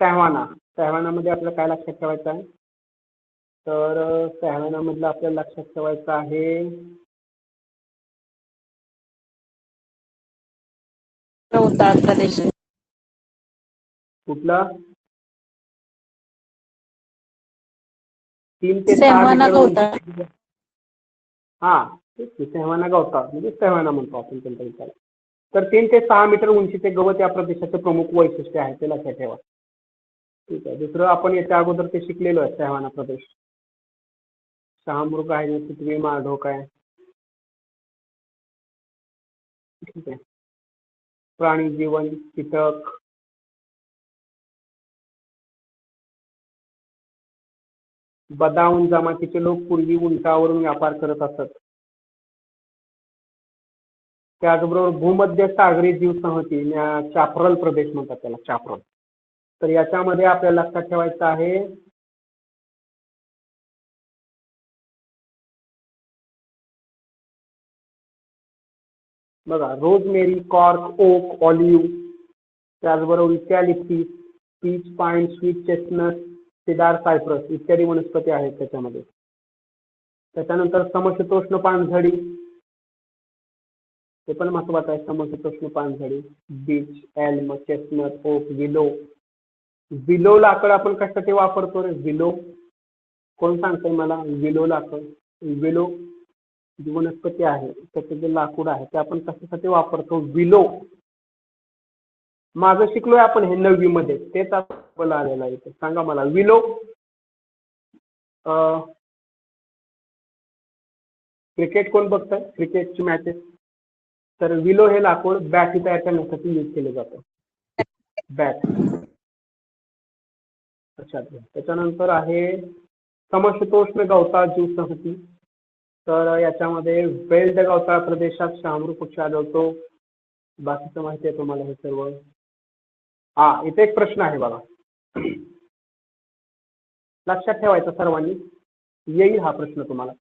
सॅव्हानामध्ये आपल्याला काय लक्षात ठेवायचं आहे? तर सॅव्हानामधलं आपल्याला लक्षात ठेवायचं आहे उत्तर प्रदेश. कुठलं? 3 ते 6 सॅव्हाना मीटर गवताळ. उंची. हा, सॅव्हाना गवताळ म्हणजे सॅव्हाना म्हणतो आपण त्यांच्या विचार. तर 3 ते 6 मीटर उंचीचे गवत या प्रदेशाचे प्रमुख वैशिष्ट्य आहे, ते लक्षात ठेवा. ठीक आहे. दुसरं आपण याच्या अगोदर ते शिकलेलो आहे. सॅव्हाना प्रदेश शहामृग आहे, पृथ्वी माळढोक आहे. ठीक आहे. प्राणी जीवन, कीटक, बदाऊन जमातीचे लोक पूर्वी उंटावरून व्यापार करत असत. त्याचबरोबर भूमध्य सागरी जीवसंहती, चॅप्रल प्रदेश म्हणतात त्याला, चॅप्रल. तर याच्यामध्ये आपल्याला लक्षात ठेवायचं आहे बघा, रोजमेरी, कॉर्क, ओक, ऑलिव्ह, त्याचबरोबर इकॅलिप्टिस, पीच, पाईन, स्वीट चेस्टनट, सिडार, सायप्रस इत्यादी वनस्पती आहेत त्याच्यामध्ये. त्याच्यानंतर समशीतोष्ण पानझडी, ते पण महत्वाचं आहे. समशीतोष्ण पानझडी, बीच, एल्म, चेस्टनट, ओक, विलो. विलो लाकड आपण कशासाठी वापरतो रे? विलो कोण सांगतंय मला? विलो लाकड, विलो जी वनस्पती आहे त्याचं जे लाकूड आहे ते आपण कशासाठी वापरतो? विलो. मागं शिकलोय आपण हे 9वी मध्ये, तेच आपल्याला आलेलं आहे. सांगा मला विलो. क्रिकेट कोण बघतंय? क्रिकेटची मॅचेस. तर विलो हे लाकूड बॅट तयार करण्यासाठी यूज केलं जातं. बॅट. अच्छा. त्याच्यानंतर आहे समशीतोष्ण गवताळ जीवसंहती. तर याच्यामध्ये वेल्ड गवताळ प्रदेशात शहामृग पक्षी आढळतो. बाकीचं माहिती आहे तुम्हाला हे सर्व. हा, इथे एक प्रश्न आहे बघा, लक्षात ठेवायचा सर्वांनी, येईल हा प्रश्न तुम्हाला.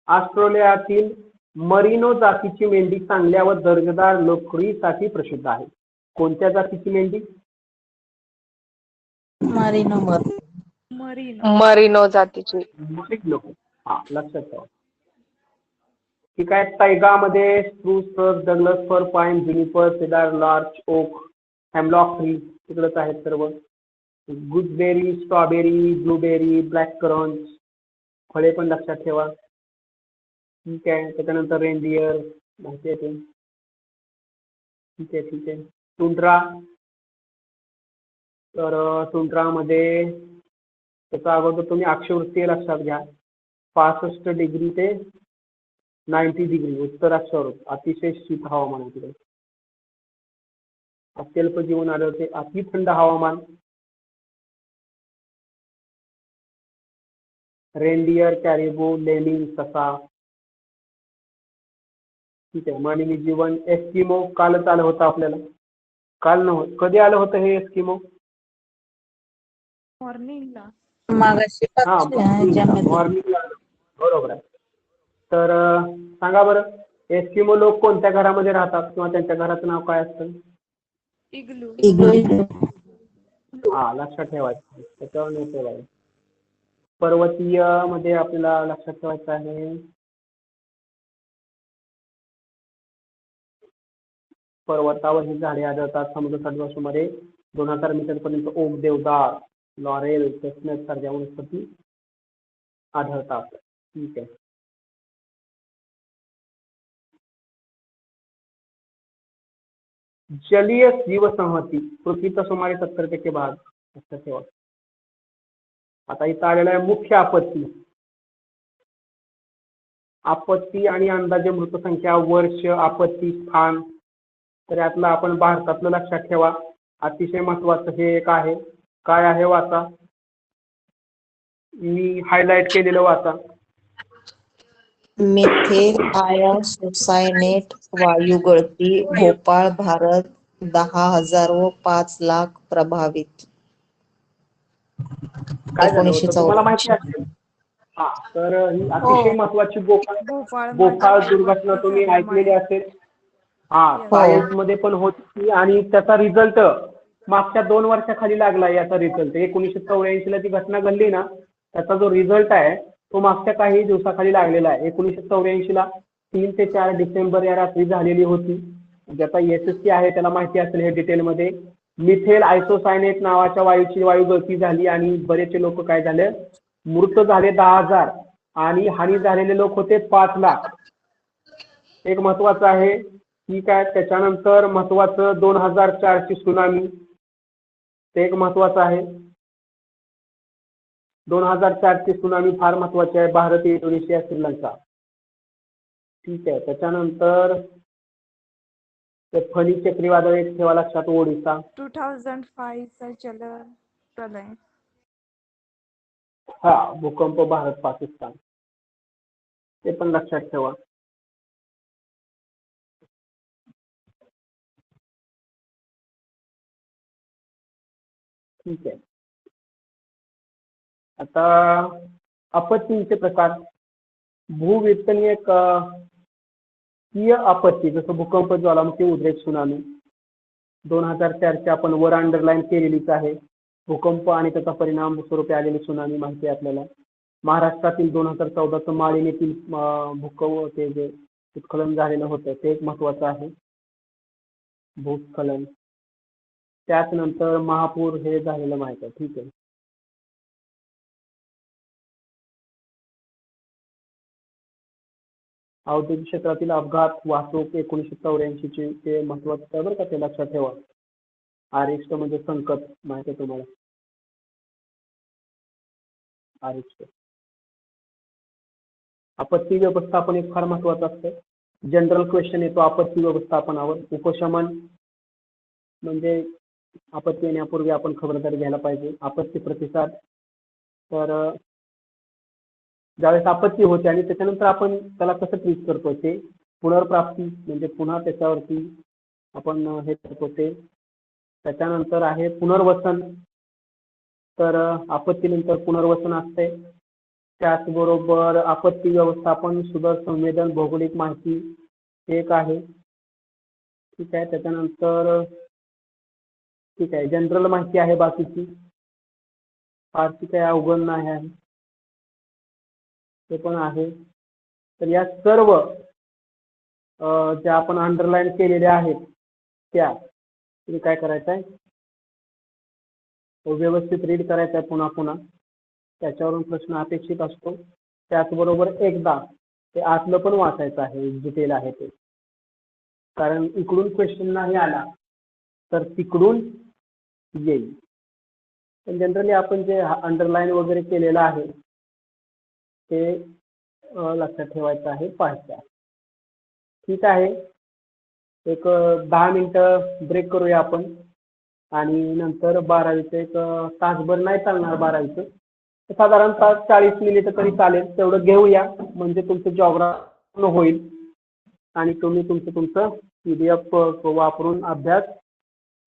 ऑस्ट्रेलियातील मरिनो जातीची मेंढी चांगल्या व दर्जेदार लोकरीसाठी प्रसिद्ध आहे. कोणत्या जातीची मेंढी? मरिनो. मरीनो जातीची. मरिनो. हा, लक्षात ठेवा. ठीक आहे. तैगामध्ये spruce, fir, Douglas fir, pine, juniper, cedar, larch, oak, hemlock tree तिकडेच आहेत सर्व. Gooseberry, strawberry, blueberry, black currant फळे पण लक्षात ठेवा. ठीक आहे. त्याच्यानंतर रेनडियर माहिती आहे ते. ठीक आहे, ठीक आहे. टुंड्रा. तर टुंड्रामध्ये त्याचा अगोदर तुम्ही अक्षवृत्तीय लक्षात घ्या. 65 डिग्री ते 90 डिग्री उत्तर अक्षावर अतिशय शीत हवामान आहे तिकडे. अत्यल्प जीवन आढळते. अति थंड हवामान. रेनडियर, कॅरिबो, लेमिंग, ससा. ठीक आहे. मानवी जीवन. एस्किमो कालच आलं होतं आपल्याला. काल नव्हतं, कधी आलं होतं हे एस्किमो? मॉर्निंगला. मागाशी हा, पक्षी आहे ज्यामध्ये मॉर्निंगला. बरोबर आहे. तर सांगा बरं, एस्किमो लोक कोणत्या घरामध्ये राहतात किंवा त्यांच्या घराचं नाव काय असतं? इग्लू. इग्लू. हा, लक्षात ठेवायचं. त्याच्यावर नाही ठेवायचं. पर्वतीय मध्ये आपल्याला लक्षात ठेवायचं आहे पर्वतावर ही झाडे आढळतात. समुद्र सडवा सुमारे 2000 मीटर पर्यंत ओक, देवदार, लॉरेल, चेस्टनट सारख्या वनस्पती आढळतात. ठीक आहे. जलीय जीवसंहती पृथ्वीचा सुमारे 70% भाग. लक्षात ठेवा. आता इथं आलेला आहे मुख्य आपत्ती. आपत्ती आणि अंदाजे मृतसंख्या, वर्ष, आपत्ती स्थान. तर यातलं आपण भारतातलं लक्षात ठेवा. अतिशय महत्वाचं हे एक आहे. काय आहे वाचा. मी हायलाइट केलेलं वाचा. मिथेल आयोसायनेट वायू गळती, भोपाळ, भारत. 10,000 व 5,00,000 प्रभावित. काय झालं होतं तुम्हाला माहिती 1984. असेल. हा, तर ही अतिशय महत्वाची भोपाळ दुर्घटना तुम्ही ऐकलेली असेल. हा, सायन्स मध्ये पण होती आणि त्याचा रिझल्ट मागच्या 2 वर्षाखाली लागला. याचा रिझल्ट 1984 ला जी घटना घडली ना, त्याचा जो रिझल्ट आहे तो मागच्या काही दिवसाखाली लागलेला आहे. 1984 ला 3 ते 4 डिसेंबर या रात्री झालेली होती. ज्याचा SST आहे त्याला माहिती असेल हे डिटेलमध्ये. मिथेल आयसोसायनेट नावाच्या वायूची वायू गळती झाली आणि बरेचसे लोक काय झाले, मृत झाले 10,000 आणि हानी झालेले लोक होते 5,00,000. एक महत्वाचं आहे. ठीक आहे. त्याच्यानंतर महत्वाचं 2004 ची सुनामी, ते एक महत्वाचं आहे. 2004 ची सुनामी फार महत्वाची आहे. भारत, इंडोनेशिया, श्रीलंका. ठीक आहे. त्याच्यानंतर ते फणी चक्रीवादळ एक ठेवा लक्षात, ओडिसा. 2005 चा जलप्रलय. हा, भूकंप भारत पाकिस्तान, ते पण लक्षात ठेवा. ठीक आहे. आता आपत्तींचे प्रकार. भूवितनीय आपत्ती जसं भूकंप, ज्वालामुखी, उद्रेक, सुनामी. 2004 ची आपण वर अंडरलाईन केलेलीच आहे. भूकंप आणि त्याचा परिणाम स्वरूपी आलेली सुनामी माहिती आहे आपल्याला. महाराष्ट्रातील 2014चं माळीण येथील भूकंप, ते जे उत्खनन झालेलं होतं ते एक महत्वाचं आहे. भूस्खलन. त्याच नंतर महापूर हे झालेलं माहिती आहे. ठीक आहे. औद्योगिक क्षेत्रातील अपघात, वाहतूक 1984 ची ते महत्वाचं आहे बरं का, ते लक्षात ठेवा. अरिष्ट म्हणजे संकट, माहिती आहे तुम्हाला. अरिष्ट. आपत्ती व्यवस्थापन एक फार महत्वाचं असतं. जनरल क्वेश्चन येतो आपत्ती व्यवस्थापनावर. उपशमन म्हणजे आपत्ती येण्यापूर्वी आपण खबरदारी घ्यायला पाहिजे. आपत्ती प्रतिसाद, तर ज्यावेळेस आपत्ती होते आणि त्याच्यानंतर आपण त्याला कसं ट्रीट करतो ते. पुनर्प्राप्ती म्हणजे पुन्हा त्याच्यावरती आपण हे करतो ते. त्याच्यानंतर आहे पुनर्वसन. तर आपत्तीनंतर पुनर्वसन असते. त्याचबरोबर आपत्ती व्यवस्थापन, सुदर संवेदन, भौगोलिक माहिती एक आहे. ठीक आहे. त्याच्यानंतर ठीक आहे, जनरल माहिती आहे बाकीची, फारशी काही अवघड नाही आहे, ते पण आहे. तर या सर्व ज्या आपण अंडरलाईन केलेल्या आहेत त्या तुम्ही काय करायचं आहे, व्यवस्थित रीड करायचं आहे पुन्हा पुन्हा. त्याच्यावरून प्रश्न अपेक्षित असतो. त्याचबरोबर एकदा ते आतलं पण वाचायचं आहे, डिटेल आहे ते. कारण इकडून क्वेश्चन नाही आला तर तिकडून येईल. पण जनरली आपण जे अंडरलाईन वगैरे केलेलं आहे ते लक्षात ठेवायचं आहे, पाहायचं आहे. ठीक आहे. एक 10 मिनिटं ब्रेक करूया आपण आणि नंतर 12वीचं एक तासभर नाही चालणार. 12वीचं साधारणतः 40 मिनिटं तरी चालेल, तेवढं घेऊया. म्हणजे तुमचं जॉग्राफी होईल आणि तुम्ही तुमचं PDF वापरून अभ्यास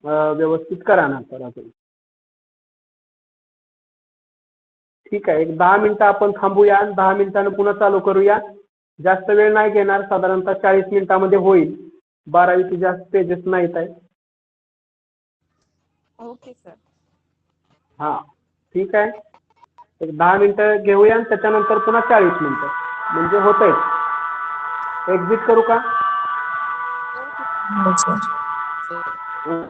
व्यवस्थित करा नंतर अजून. ठीक आहे. एक 10 मिनिटं आपण थांबूया. 10 मिनिटांनं पुन्हा चालू करूया. जास्त वेळ नाही घेणार, साधारणतः 40 मिनिटांमध्ये होईल. 12वीचे जास्त पेजेस नाहीत आहे. Okay sir. हां, ठीक आहे. एक 10 मिनिटं घेऊया आणि त्याच्यानंतर पुन्हा 40 मिनिटं म्हणजे होतंय. एक्झिट करू का? हो सर. हो.